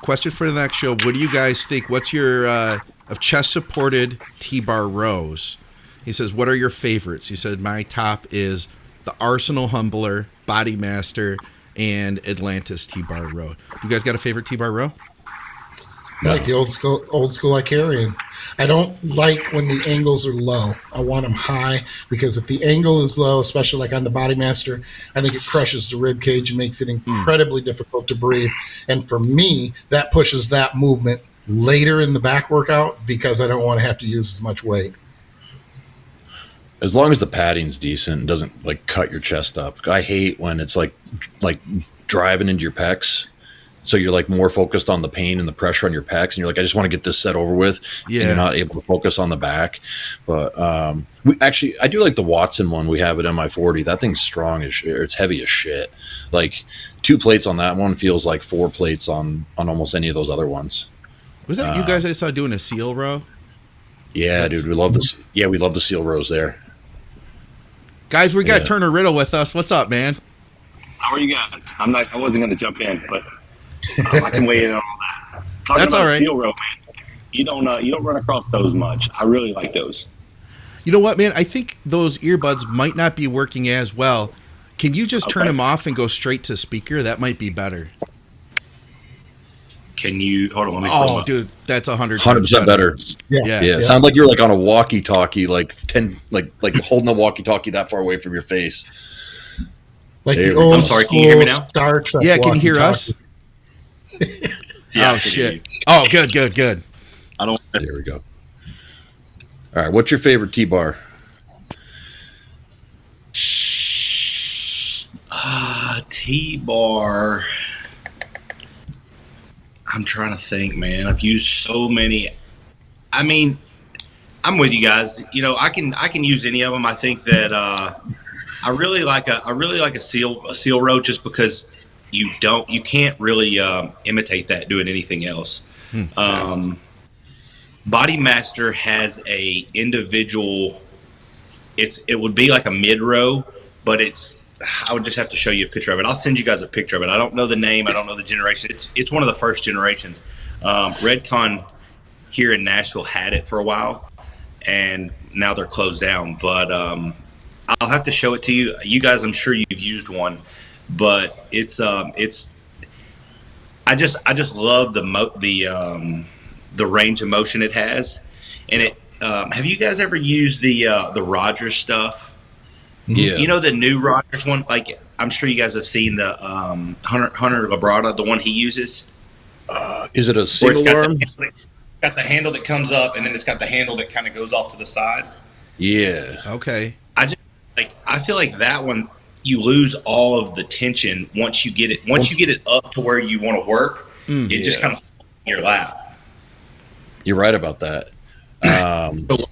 Question for the next show: what do you guys think? What's your of chest supported T-bar rows? He says, what are your favorites? He said, my top is the Arsenal Humbler, Body Master, and Atlantis T-Bar Row. You guys got a favorite T-Bar Row? I like the old school Icarian. I don't like when the angles are low. I want them high, because if the angle is low, especially like on the Body Master, I think it crushes the rib cage and makes it incredibly difficult to breathe. And for me, that pushes that movement later in the back workout because I don't want to have to use as much weight. As long as the padding's decent and doesn't like cut your chest up. I hate when it's like driving into your pecs. So you're like more focused on the pain and the pressure on your pecs, and you're like, I just want to get this set over with. Yeah. And you're not able to focus on the back. But I do like the Watson one we have at MI40. That thing's strong it's heavy as shit. Like 2 plates on that one feels like 4 plates on almost any of those other ones. Was that you guys I saw doing a seal row? Yeah, dude, we love this. Yeah, we love the seal rows there. Guys, we got Turner Riddle with us. What's up, man? How are you guys? I wasn't going to jump in, but I can weigh in on all that. Talking That's about all right. Steel rope, man. You don't run across those much. I really like those. You know what, man? I think those earbuds might not be working as well. Can you just turn them off and go straight to speaker? That might be better. Can you hold on? Let me. Oh, dude, that's 100% better. Yeah. It sounds like you're like on a walkie-talkie, like holding the walkie-talkie that far away from your face. Like There the we go. old I'm sorry, school can you hear me now? Star Trek. Yeah, can you hear us? Yeah, Oh, shit. Oh, good. I don't. There we go. All right, what's your favorite T-bar? T-bar. I'm trying to think, man. I've used so many. I mean, I'm with you guys. You know, I can use any of them. I think that I really like a seal row just because you can't really imitate that doing anything else. Body Master has a individual. It would be like a mid row, but I would just have to show you a picture of it. I'll send you guys a picture of it. I don't know the name. I don't know the generation. It's one of the first generations. Redcon here in Nashville had it for a while, and now they're closed down. But I'll have to show it to you. You guys, I'm sure you've used one, but it's. I just love the range of motion it has, and it. Have you guys ever used the Rogers stuff? Yeah. You know the new Rogers one? Like, I'm sure you guys have seen the Hunter Labrada, the one he uses. Is it a single arm? Got the handle that comes up, and then it's got the handle that kind of goes off to the side. Yeah. Okay. I feel like that one, you lose all of the tension once you get it. Once you get it up to where you want to work, it just kind of falls in your lap. You're right about that.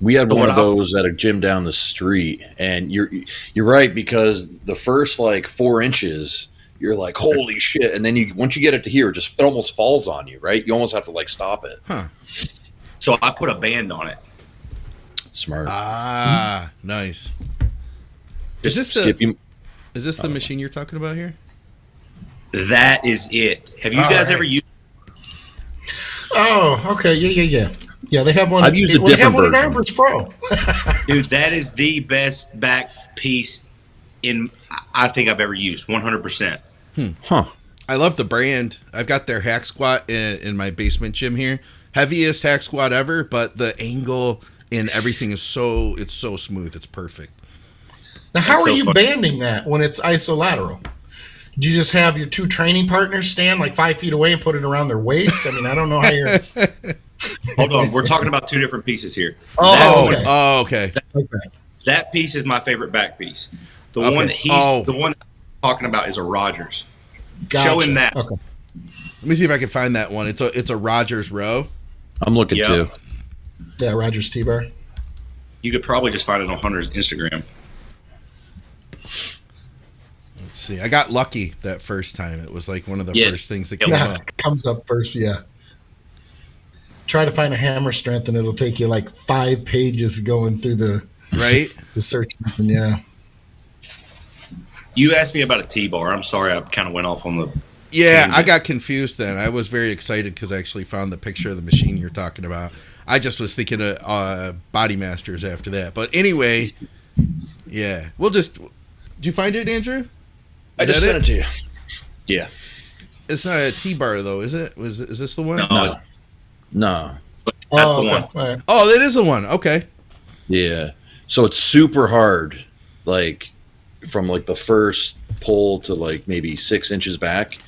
We had one of those at a gym down the street, and you're right, because the first like 4 inches you're like, holy shit, and then once you get it to here, it almost falls on you, right? You almost have to like stop it. So I put a band on it. Smart. Nice. Is this the machine you're talking about here? That is it. Have you guys ever used? Oh, okay. Yeah. Yeah, they have one. I've used a different They have one in version. Armbrust Pro. Dude, that is the best back piece I think I've ever used. 100%. I love the brand. I've got their hack squat in my basement gym here. Heaviest hack squat ever, but the angle and everything is so smooth. It's perfect. Now, how are you banding that when it's isolateral? Do you just have your 2 training partners stand like 5 feet away and put it around their waist? I mean, I don't know how you're. Hold on, we're talking about 2 different pieces here. Okay. That piece is my favorite back piece. The one that I'm talking about is a Rogers. Gotcha. Show him that. Okay. Let me see if I can find that one. It's a Rogers row. I'm looking too. Yeah, Rogers T-bar. You could probably just find it on Hunter's Instagram. Let's see. I got lucky that first time. It was like one of the first things that came up. It comes up first, yeah. Try to find a hammer strength, and it'll take you like 5 pages going through the search engine. Yeah. You asked me about a T-bar. I'm sorry, I kind of went off on the. Yeah, I got confused then. I was very excited because I actually found the picture of the machine you're talking about. I just was thinking of Body Masters after that. But anyway, yeah, did you find it, Andrew? I just sent it to you. Yeah. It's not a T-bar though, is it? Is this the one? No. No. That's the one. All right. Oh, that is the one. Okay. Yeah. So it's super hard, like from like the first pull to like maybe 6 inches back.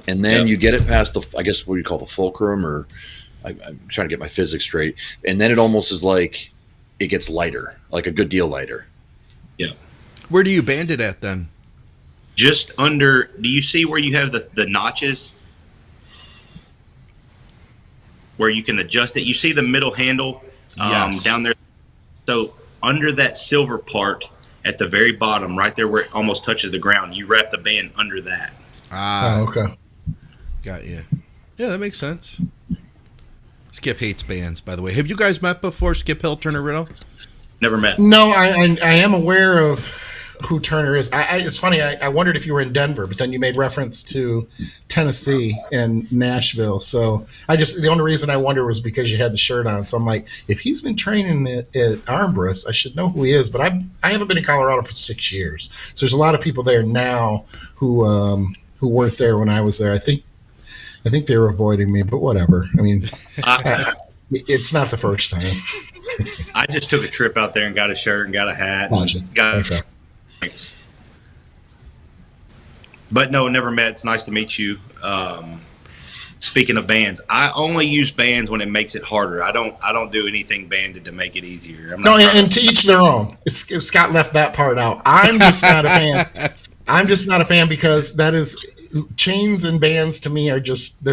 And then you get it past I guess what you call the fulcrum, or I'm trying to get my physics straight. And then it almost is like it gets lighter, like a good deal lighter. Yeah. Where do you band it at then? Just under, do you see where you have the notches? Where you can adjust it? You see the middle handle Yes. down there? So under that silver part at the very bottom, right there where it almost touches the ground, you wrap the band under that. Ah, Okay. got you. Yeah, that makes sense. Skip hates bands, by the way. Have you guys met before, Skip Hill, Turner Riddle? Never met. No, I am aware of who Turner is. It's funny. I wondered if you were in Denver, but then you made reference to Tennessee and Nashville. So the only reason I wonder was because you had the shirt on. So I'm like, if he's been training at Armbrust, I should know who he is. But I haven't been in Colorado for 6 years. So there's a lot of people there now who weren't there when I was there. I think they were avoiding me, but whatever. I mean, it's not the first time. I just took a trip out there and got a shirt and got a hat. Gotcha. Thanks. But no, never met. It's nice to meet you. Speaking of bands, I only use bands when it makes it harder. I don't do anything banded to make it easier. And to each their own. Scott left that part out. I'm just not a fan. I'm just not a fan because that is chains and bands to me are just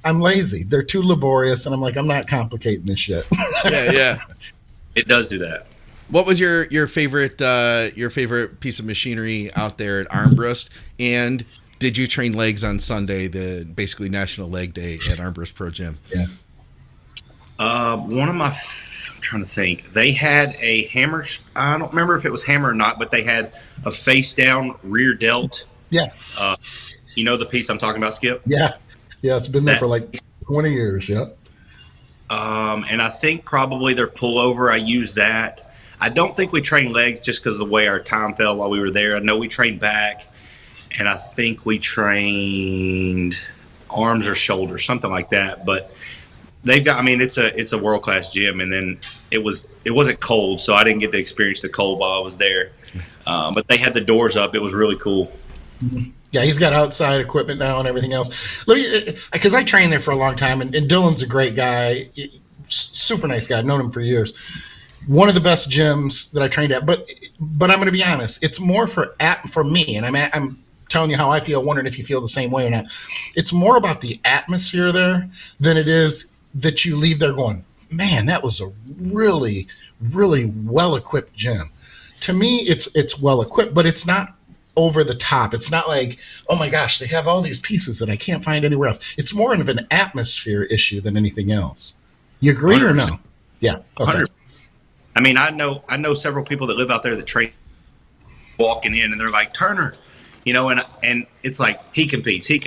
I'm lazy. They're too laborious, and I'm like, I'm not complicating this shit. Yeah. It does do that. What was your favorite piece of machinery out there at Armbrust? And did you train legs on Sunday, the basically National Leg Day at Armbrust Pro Gym? Yeah. One of my, I'm trying to think. They had a hammer. I don't remember if it was hammer or not, but they had a face down rear delt. Yeah. You know the piece I'm talking about, Skip? Yeah. It's been there for like 20 years. Yeah. And I think probably their pullover, I used that. I don't think we trained legs just because of the way our time fell while we were there. I know we trained back, and I think we trained arms or shoulders, something like that. But they've got, I mean, it's a world class gym, and then it wasn't cold, so I didn't get to experience the cold while I was there. But they had the doors up. It was really cool. Yeah, he's got outside equipment now and everything else. Because I trained there for a long time, and Dylan's a great guy, super nice guy. I've known him for years. One of the best gyms that I trained at. But I'm going to be honest, it's more for me, and I'm telling you how I feel, wondering if you feel the same way or not. It's more about the atmosphere there than it is that you leave there going, man, that was a really, really well-equipped gym. To me, it's well-equipped, but it's not over the top. It's not like, oh my gosh, they have all these pieces that I can't find anywhere else. It's more of an atmosphere issue than anything else. You agree 100%. Or no? Yeah. Okay. 100%. I mean, I know several people that live out there that train walking in and they're like, Turner, you know, and it's like he competes, she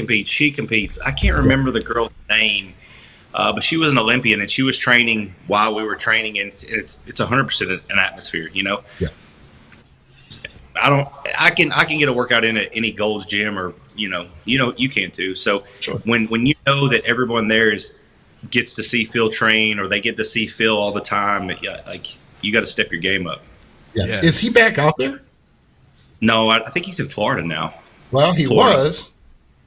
competes. I can't remember the girl's name, but she was an Olympian and she was training while we were training, and it's 100% an atmosphere, you know. Yeah. I can get a workout in at any Gold's gym, or you can too. So sure. when you know that everyone there gets to see Phil train, or they get to see Phil all the time, like you got to step your game up. Yeah. Is he back out there? No, I think he's in Florida now. Well, he was,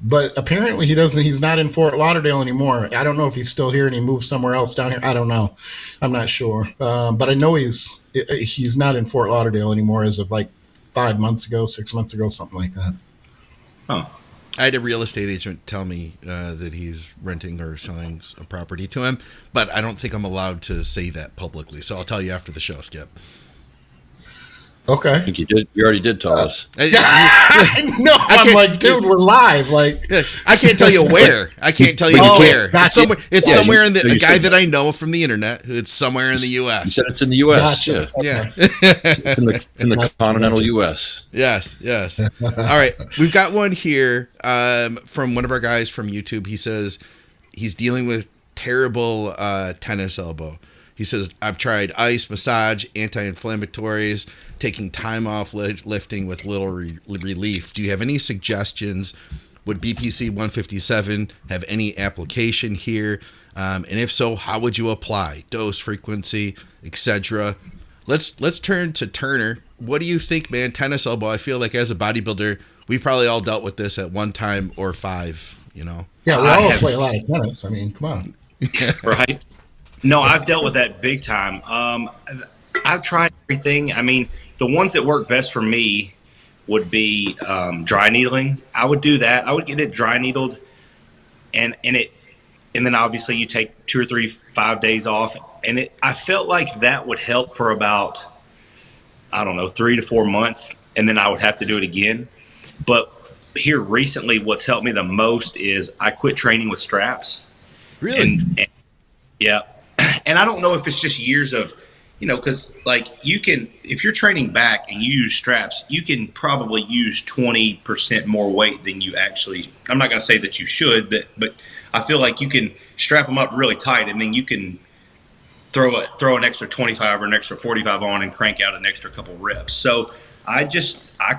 but apparently he doesn't. He's not in Fort Lauderdale anymore. I don't know if he's still here and he moved somewhere else down here. I don't know. I'm not sure. But I know he's not in Fort Lauderdale anymore as of like 5 months ago, 6 months ago, something like that. Oh. I had a real estate agent tell me that he's renting or selling a property to him, but I don't think I'm allowed to say that publicly. So I'll tell you after the show, Skip. Okay. I think you did. You already did tell us. I know. I'm like, dude, we're live. Like, I can't tell you where. I can't tell you where. Gotcha. It's somewhere in a guy that I know from the internet. It's somewhere in the U.S. You said it's in the U.S. Gotcha. Yeah. Okay. It's in the continental U.S. Yes. All right. We've got one here from one of our guys from YouTube. He says he's dealing with terrible tennis elbow. He says, I've tried ice, massage, anti-inflammatories, taking time off lifting with little relief. Do you have any suggestions? Would BPC 157 have any application here? And if so, how would you apply? Dose, frequency, etc. Let's turn to Turner. What do you think, man? Tennis elbow. I feel like as a bodybuilder, we probably all dealt with this at one time or five, you know? Yeah, we all play a lot of tennis. I mean, come on. Right? No, I've dealt with that big time. I've tried everything. I mean, the ones that work best for me would be dry needling. I would do that. I would get it dry needled, and then obviously you take 2 or 3, 5 days off, and I felt like that would help for about, I don't know, 3 to 4 months, and then I would have to do it again. But here recently, what's helped me the most is I quit training with straps. Really? And yeah. And I don't know if it's just years of, because like you can, if you're training back and you use straps, you can probably use 20% more weight than you actually, I'm not going to say that you should, but I feel like you can strap them up really tight and then you can throw an extra 25 or an extra 45 on and crank out an extra couple reps. So I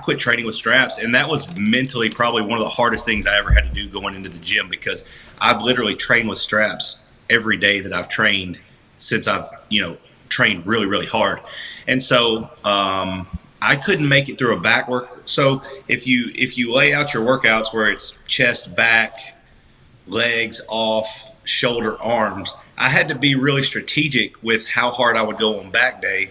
quit training with straps, and that was mentally probably one of the hardest things I ever had to do going into the gym, because I've literally trained with straps every day that I've trained since I've, trained really, really hard. And so I couldn't make it through a back work. So if you lay out your workouts where it's chest, back, legs, off, shoulder, arms, I had to be really strategic with how hard I would go on back day,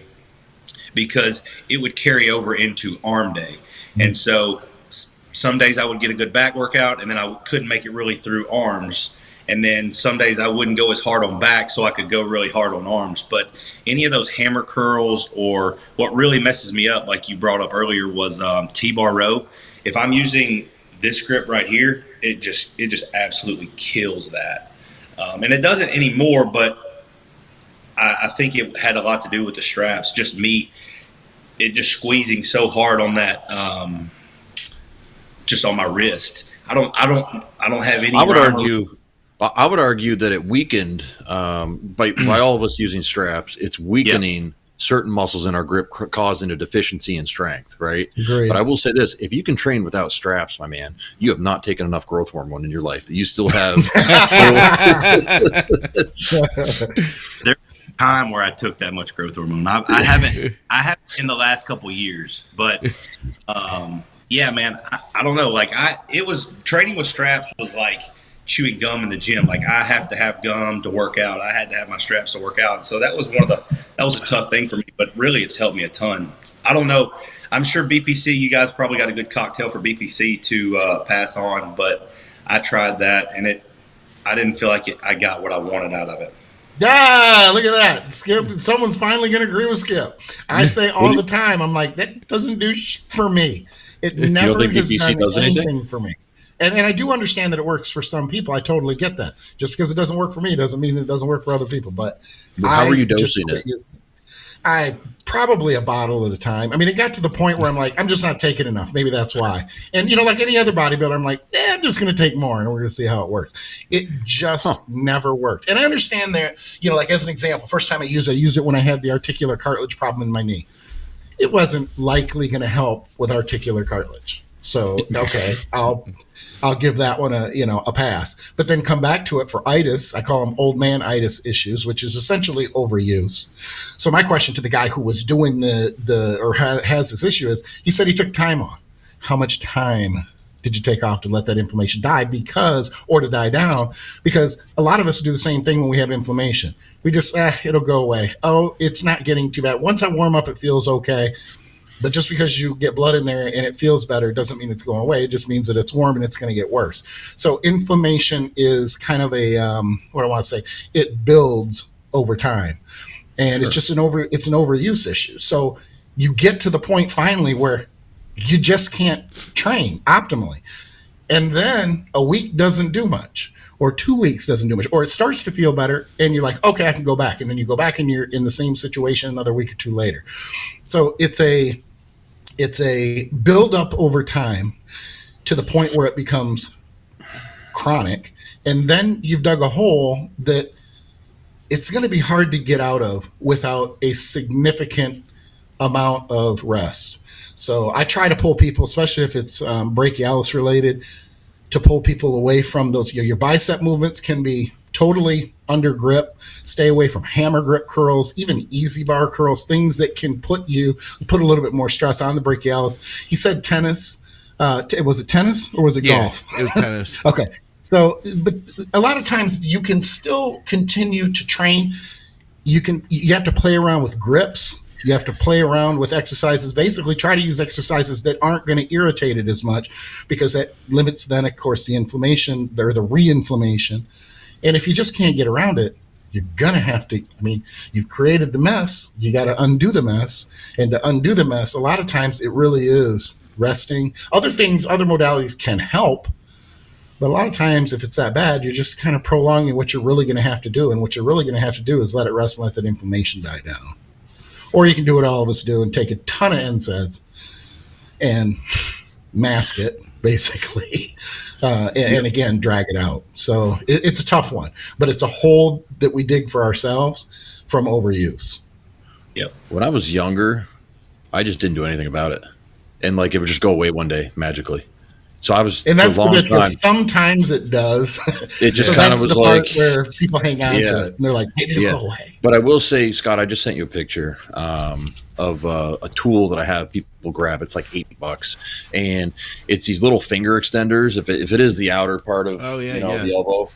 because it would carry over into arm day. And so some days I would get a good back workout, and then I couldn't make it really through arms. And then some days I wouldn't go as hard on back, so I could go really hard on arms. But any of those hammer curls, or what really messes me up, like you brought up earlier, was T-bar row. If I'm using this grip right here, it just absolutely kills that. And it doesn't anymore, but I think it had a lot to do with the straps. Just me, it just squeezing so hard on that, just on my wrist. I don't have any. I would argue that it weakened by all of us using straps. It's weakening certain muscles in our grip, causing a deficiency in strength. Right. Agreed. But I will say this: if you can train without straps, my man, you have not taken enough growth hormone in your life. That you still have. There's a time where I took that much growth hormone. I haven't in the last couple of years, but yeah, man, I don't know. Like it was training with straps was like chewing gum in the gym. Like I have to have gum to work out. I had to have my straps to work out. So that was that was a tough thing for me, but really it's helped me a ton. I don't know. I'm sure BPC, you guys probably got a good cocktail for BPC to pass on, but I tried that and I didn't feel like I got what I wanted out of it. Yeah, look at that. Skip, someone's finally going to agree with Skip. I say all the time, I'm like, that doesn't do for me. It never has done anything for me. And I do understand that it works for some people. I totally get that. Just because it doesn't work for me doesn't mean it doesn't work for other people. But how are you dosing it? I probably a bottle at a time. I mean, it got to the point where I'm like, I'm just not taking enough. Maybe that's why. And, like any other bodybuilder, I'm like, I'm just going to take more and we're going to see how it works. It just never worked. And I understand that, like as an example, first time I used it when I had the articular cartilage problem in my knee. It wasn't likely going to help with articular cartilage. So, okay, I'll give that one a pass. But then come back to it for itis. I call them old man itis issues, which is essentially overuse. So my question to the guy who was doing has this issue is, he said he took time off. How much time did you take off to let that inflammation die or to die down? Because a lot of us do the same thing when we have inflammation. We just, it'll go away. Oh, it's not getting too bad. Once I warm up, it feels okay. But just because you get blood in there and it feels better doesn't mean it's going away. It just means that it's warm and it's going to get worse. So inflammation is kind of it builds over time. And It's just it's an overuse issue. So you get to the point finally where you just can't train optimally. And then a week doesn't do much, or 2 weeks doesn't do much, or it starts to feel better and you're like, okay, I can go back. And then you go back and you're in the same situation another week or two later. So it's a build up over time to the point where it becomes chronic. And then you've dug a hole that it's going to be hard to get out of without a significant amount of rest. So I try to pull people, especially if it's brachialis related, to pull people away from those. Your bicep movements can be totally under grip. Stay away from hammer grip curls, even easy bar curls, things that can put a little bit more stress on the brachialis. He said tennis. Was it tennis or was it golf? It was tennis. Okay. So, but a lot of times you can still continue to train. You have to play around with grips. You have to play around with exercises. Basically, try to use exercises that aren't going to irritate it as much, because that limits then, of course, the inflammation or the re-inflammation. And if you just can't get around it, you're going to have to, you've created the mess. You got to undo the mess. And to undo the mess, a lot of times it really is resting. Other modalities can help. But a lot of times, if it's that bad, you're just kind of prolonging what you're really going to have to do. And what you're really going to have to do is let it rest and let that inflammation die down. Or you can do what all of us do and take a ton of NSAIDs and mask it, basically, and again, drag it out. So it's a tough one, but it's a hole that we dig for ourselves from overuse. Yep. When I was younger, I just didn't do anything about it. And it would just go away one day magically. So I was, and that's for a long time, sometimes it does. It just so kind of was like where people hang on to it and they're like, maybe it'll go away. But I will say, Scott, I just sent you a picture of a tool that I have people grab. It's like $8, and it's these little finger extenders. If it is the outer part of the elbow,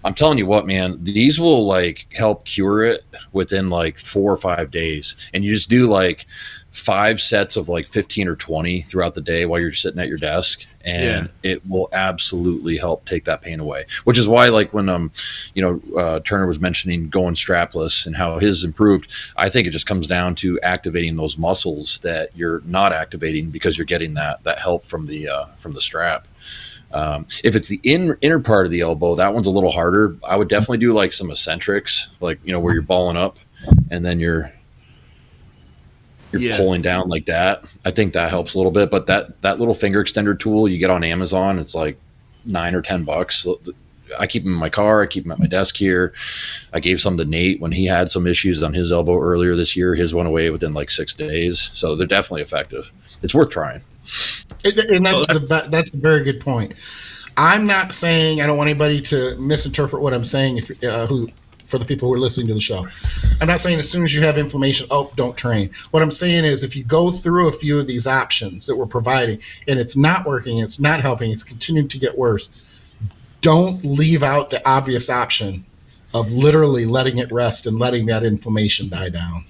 I'm telling you what, man, these will help cure it within 4 or 5 days, and you just do 5 sets of 15 or 20 throughout the day while you're sitting at your desk, and it will absolutely help take that pain away. Which is why, when Turner was mentioning going strapless and how his improved, I think it just comes down to activating those muscles that you're not activating because you're getting that help from the strap. If it's the inner part of the elbow, that one's a little harder. I would definitely do some eccentrics, where you're balling up and then you're pulling down like that. I think that helps a little bit. But that little finger extender tool you get on Amazon, it's $9 or $10. I keep them in my car. I keep them at my desk here. I gave some to Nate when he had some issues on his elbow earlier this year. His went away within 6 days. So they're definitely effective. It's worth trying. And that's a very good point. I'm not saying, I don't want anybody to misinterpret what I'm saying. For the people who are listening to the show, I'm not saying as soon as you have inflammation, don't train. What I'm saying is, if you go through a few of these options that we're providing and it's not working, it's not helping, it's continuing to get worse, don't leave out the obvious option of literally letting it rest and letting that inflammation die down.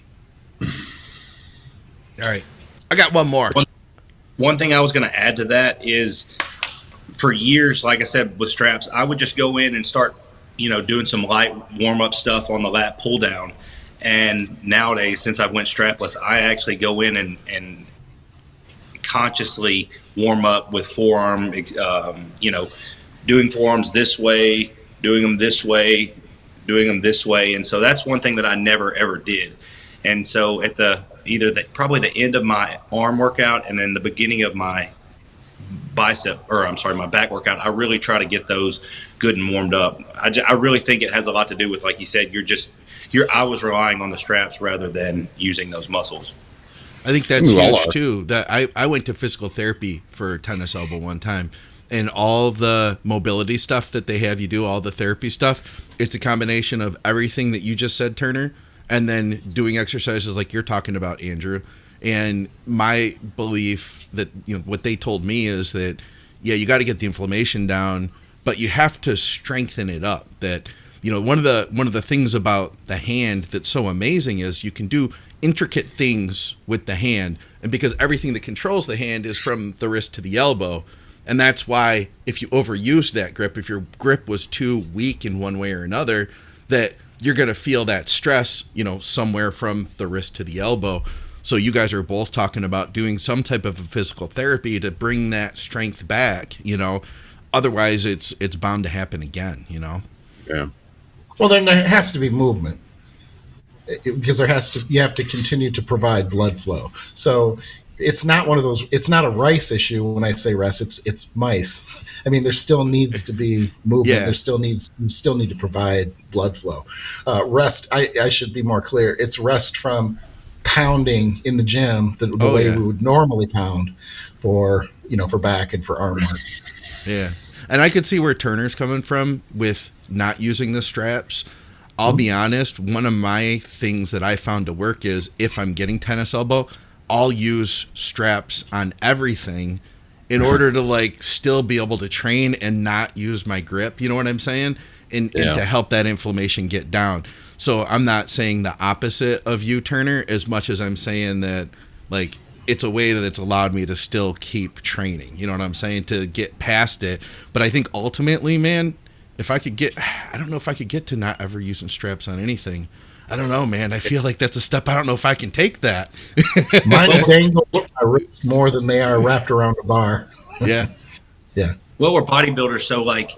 All right. I got one more. One thing I was going to add to that is, for years, like I said, with straps, I would just go in and start doing some light warm-up stuff on the lat pull down. And nowadays, since I went strapless, I actually go in and consciously warm up with forearm, doing forearms this way, doing them this way, doing them this way. And so that's one thing that I never, ever did. And so at probably the end of my arm workout and then the beginning of my my back workout, I really try to get those good and warmed up. I really think it has a lot to do with, like you said, I was relying on the straps rather than using those muscles. I think that's huge too. That I went to physical therapy for tennis elbow one time, and all the mobility stuff that they have you do, all the therapy stuff, it's a combination of everything that you just said, Turner, and then doing exercises like you're talking about, Andrew. And my belief that, what they told me is that, you got to get the inflammation down, but you have to strengthen it up. That, one of the things about the hand that's so amazing is you can do intricate things with the hand, and because everything that controls the hand is from the wrist to the elbow. And that's why if you overuse that grip, if your grip was too weak in one way or another, that you're going to feel that stress, somewhere from the wrist to the elbow. So you guys are both talking about doing some type of a physical therapy to bring that strength back, Otherwise, it's bound to happen again, Yeah. Well, then there has to be movement, because you have to continue to provide blood flow. So it's not one of those. It's not a rice issue when I say rest. It's mice. I mean, there still needs to be movement. Yeah. You still need to provide blood flow. Rest. I should be more clear. It's rest from pounding in the gym the way we would normally pound for back and for arm work. Yeah. And I could see where Turner's coming from with not using the straps. I'll be honest, one of my things that I found to work is if I'm getting tennis elbow, I'll use straps on everything in order to like still be able to train and not use my grip. You know what I'm saying? And to help that inflammation get down. So I'm not saying the opposite of you, Turner, as much as I'm saying that like it's a way that's allowed me to still keep training. You know what I'm saying? To get past it. But I think ultimately, man, if I could get, I don't know if I could get to not ever using straps on anything. I don't know, man. I feel like that's a step. I don't know if I can take that. Mine dangle my wrists more than they are wrapped around a bar. Yeah. Yeah. Well, we're bodybuilders, so like,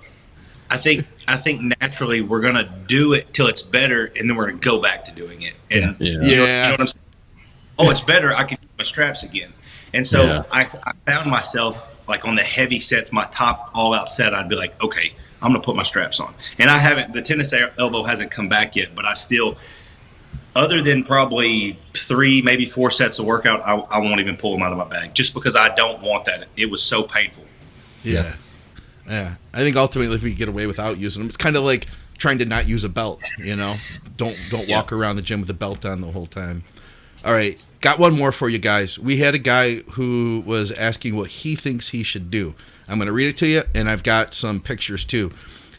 I think naturally we're gonna do it till it's better, and then we're gonna go back to doing it. And you know what I'm saying? Oh, it's better. I can use my straps again. And so I found myself like on the heavy sets, my top all out set, I'd be like, okay, I'm going to put my straps on. And I haven't, the tennis elbow hasn't come back yet, but I still, other than probably 3, maybe 4 sets of workout, I won't even pull them out of my bag just because I don't want that. It was so painful. Yeah. Yeah. I think ultimately if we get away without using them, it's kind of like trying to not use a belt, you know, don't walk around the gym with a belt on the whole time. All right. Got one more for you guys. We had a guy who was asking what he thinks he should do. I'm going to read it to you, and I've got some pictures too.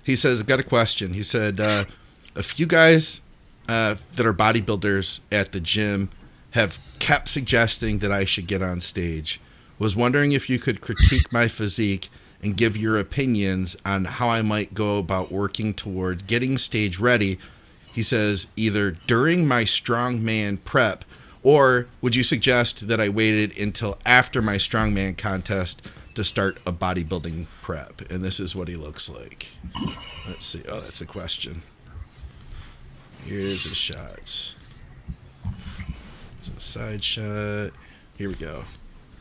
He says, I've got a question. He said, a few guys that are bodybuilders at the gym have kept suggesting that I should get on stage. Was wondering if you could critique my physique and give your opinions on how I might go about working towards getting stage ready. He says, either during my strongman prep, or would you suggest that I waited until after my strongman contest to start a bodybuilding prep? And this is what he looks like. Let's see. Oh, that's the question. Here's the shots. It's a side shot. Here we go.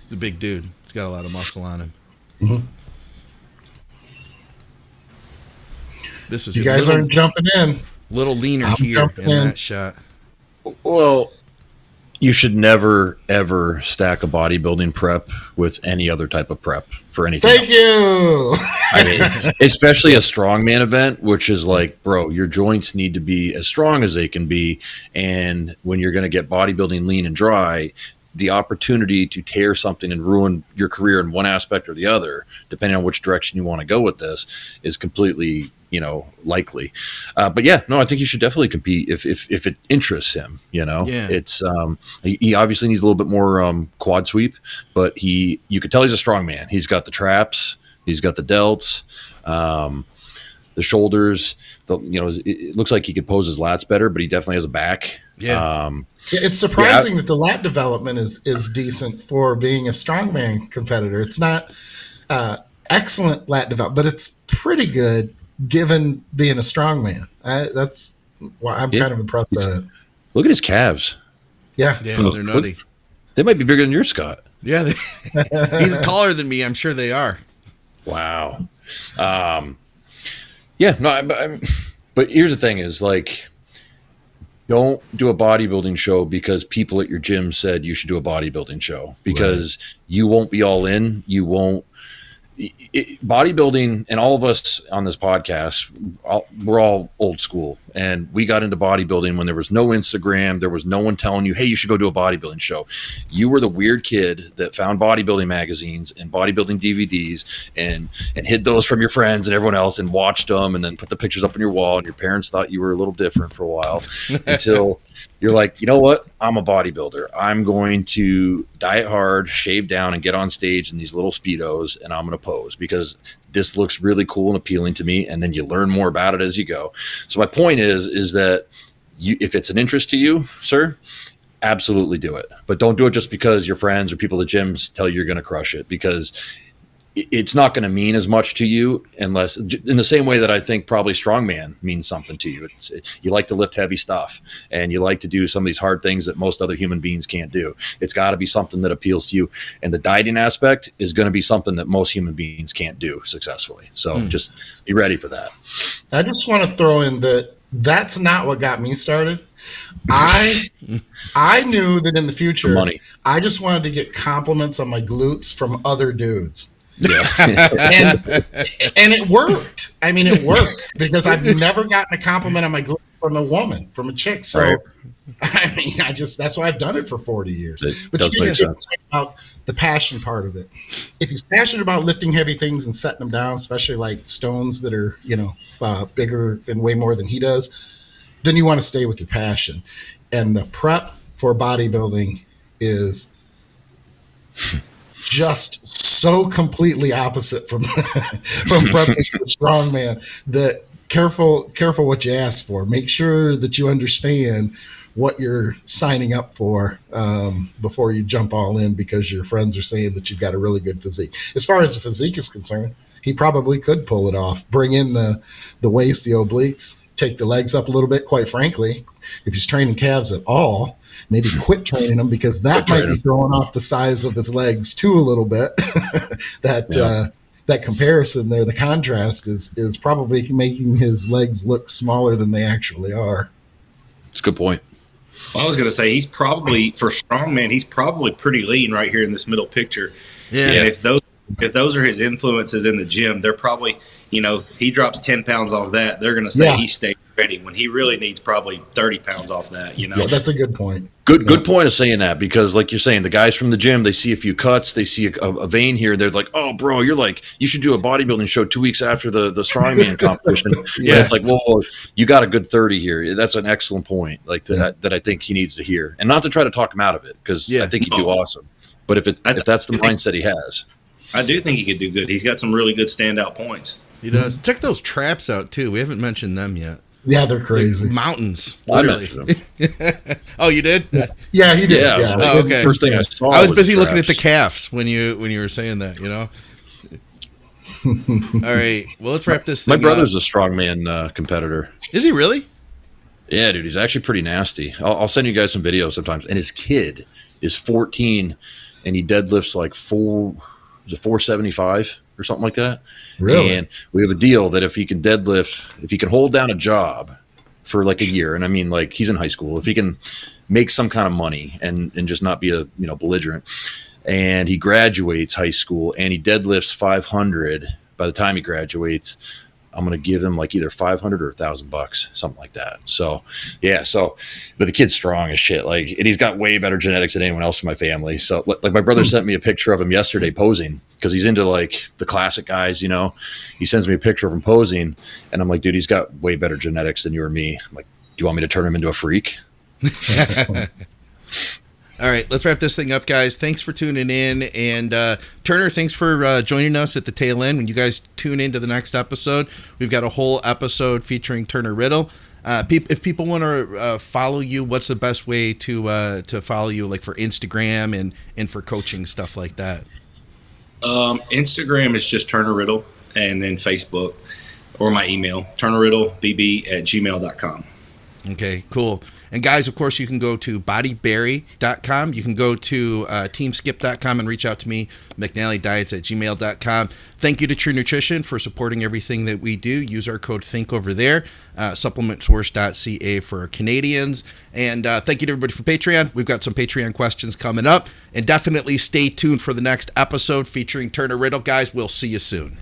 He's a big dude. He's got a lot of muscle on him. Mm-hmm. This is you guys aren't jumping in. Little leaner here in that shot. Well, you should never, ever stack a bodybuilding prep with any other type of prep for anything Thank you. I mean, especially a strongman event, which is like, bro, your joints need to be as strong as they can be. And when you're going to get bodybuilding lean and dry, the opportunity to tear something and ruin your career in one aspect or the other, depending on which direction you want to go with this, is completely, likely. But yeah, no, I think you should definitely compete if it interests him. It's he obviously needs a little bit more quad sweep, but you could tell he's a strong man. He's got the traps, he's got the delts, the shoulders. It looks like he could pose his lats better, but he definitely has a back. Yeah. It's surprising that the lat development is decent for being a strongman competitor. It's not excellent lat development, but it's pretty good given being a strongman. That's why I'm kind of impressed by it. Look at his calves. Yeah, they're nutty. They might be bigger than yours, Scott. Yeah, he's taller than me. I'm sure they are. Wow. Yeah, no, but here's the thing is like, don't do a bodybuilding show because people at your gym said you should do a bodybuilding show, because you won't be all in. You won't. Bodybuilding, and all of us on this podcast, we're all old school, and we got into bodybuilding when there was no Instagram, there was no one telling you, hey, you should go do a bodybuilding show. You were the weird kid that found bodybuilding magazines and bodybuilding DVDs and hid those from your friends and everyone else and watched them and then put the pictures up on your wall, and your parents thought you were a little different for a while until you're like, you know what? I'm a bodybuilder. I'm going to diet hard, shave down, and get on stage in these little Speedos, and I'm going to pose because this looks really cool and appealing to me. And then you learn more about it as you go. So my point is that if it's an interest to you, sir, absolutely do it. But don't do it just because your friends or people at gyms tell you you're going to crush it, because it's not going to mean as much to you unless, in the same way that I think probably Strongman means something to you. You like to lift heavy stuff and you like to do some of these hard things that most other human beings can't do. It's got to be something that appeals to you. And the dieting aspect is going to be something that most human beings can't do successfully. So just be ready for that. I just want to throw in that that's not what got me started. I knew that in the future, I just wanted to get compliments on my glutes from other dudes. Yeah. and it worked. I mean, it worked because I've never gotten a compliment on my glutes from a woman, from a chick. So, right. I mean, that's why I've done it for 40 years. But you didn't talk about the passion part of it. If he's passionate about lifting heavy things and setting them down, especially like stones that are, bigger and way more than he does, then you want to stay with your passion. And the prep for bodybuilding is just so completely opposite from prepping for strongman that careful what you ask for. Make sure that you understand what you're signing up for before you jump all in because your friends are saying that you've got a really good physique. As far as the physique is concerned, he probably could pull it off. Bring in the waist, the obliques, take the legs up a little bit. Quite frankly, if he's training calves at all, maybe quit training them because that might be throwing off the size of his legs too a little bit. That comparison there, the contrast is probably making his legs look smaller than they actually are. That's a good point. Well, I was going to say he's probably, for strongman, he's probably pretty lean right here in this middle picture. Yeah. And if those are his influences in the gym, they're probably, he drops 10 pounds off that, they're going to say he stayed ready when he really needs probably 30 pounds off that, Yeah, that's a good point. Good point of saying that, because like you're saying, the guys from the gym, they see a few cuts, they see a vein here, they're like, oh, bro, you should do a bodybuilding show 2 weeks after the strongman competition. Yeah. And it's like, well, you got a good 30 here. That's an excellent point, like that I think he needs to hear. And not to try to talk him out of it, because I think he'd do awesome. But if that's the mindset he has. I do think he could do good. He's got some really good standout points. He does. Check those traps out, too. We haven't mentioned them yet. Yeah, they're crazy. Like mountains, literally. Oh, you did? Yeah, he did. Yeah. Oh, okay. First thing I saw. I was busy looking at the calves when you were saying that. All right. Well, let's wrap this thing up. My brother's a strongman competitor. Is he really? Yeah, dude. He's actually pretty nasty. I'll send you guys some videos sometimes. And his kid is 14, and he deadlifts like 475 or something like that. Really? And we have a deal that if he can hold down a job for like a year, and I mean, like, he's in high school, if he can make some kind of money and just not be a belligerent, and he graduates high school and he deadlifts 500 by the time he graduates, I'm going to give him like either 500 or $1,000, something like that. So, yeah. But the kid's strong as shit. Like, and he's got way better genetics than anyone else in my family. So, like, my brother sent me a picture of him yesterday posing because he's into like the classic guys. He sends me a picture of him posing, and I'm like, dude, he's got way better genetics than you or me. I'm like, do you want me to turn him into a freak? All right, let's wrap this thing up, guys. Thanks for tuning in. And Turner, thanks for joining us at the tail end. When you guys tune into the next episode, we've got a whole episode featuring Turner Riddle. If people want to follow you, what's the best way to follow you, like for Instagram and for coaching, stuff like that? Instagram is just Turner Riddle, and then Facebook or my email, turnerriddlebb@gmail.com. Okay, cool. And guys, of course, you can go to bodyberry.com. You can go to teamskip.com and reach out to me, McNallyDiets@gmail.com. Thank you to True Nutrition for supporting everything that we do. Use our code THINK over there. Supplementsource.ca for Canadians. And thank you to everybody for Patreon. We've got some Patreon questions coming up. And definitely stay tuned for the next episode featuring Turner Riddle. Guys, we'll see you soon.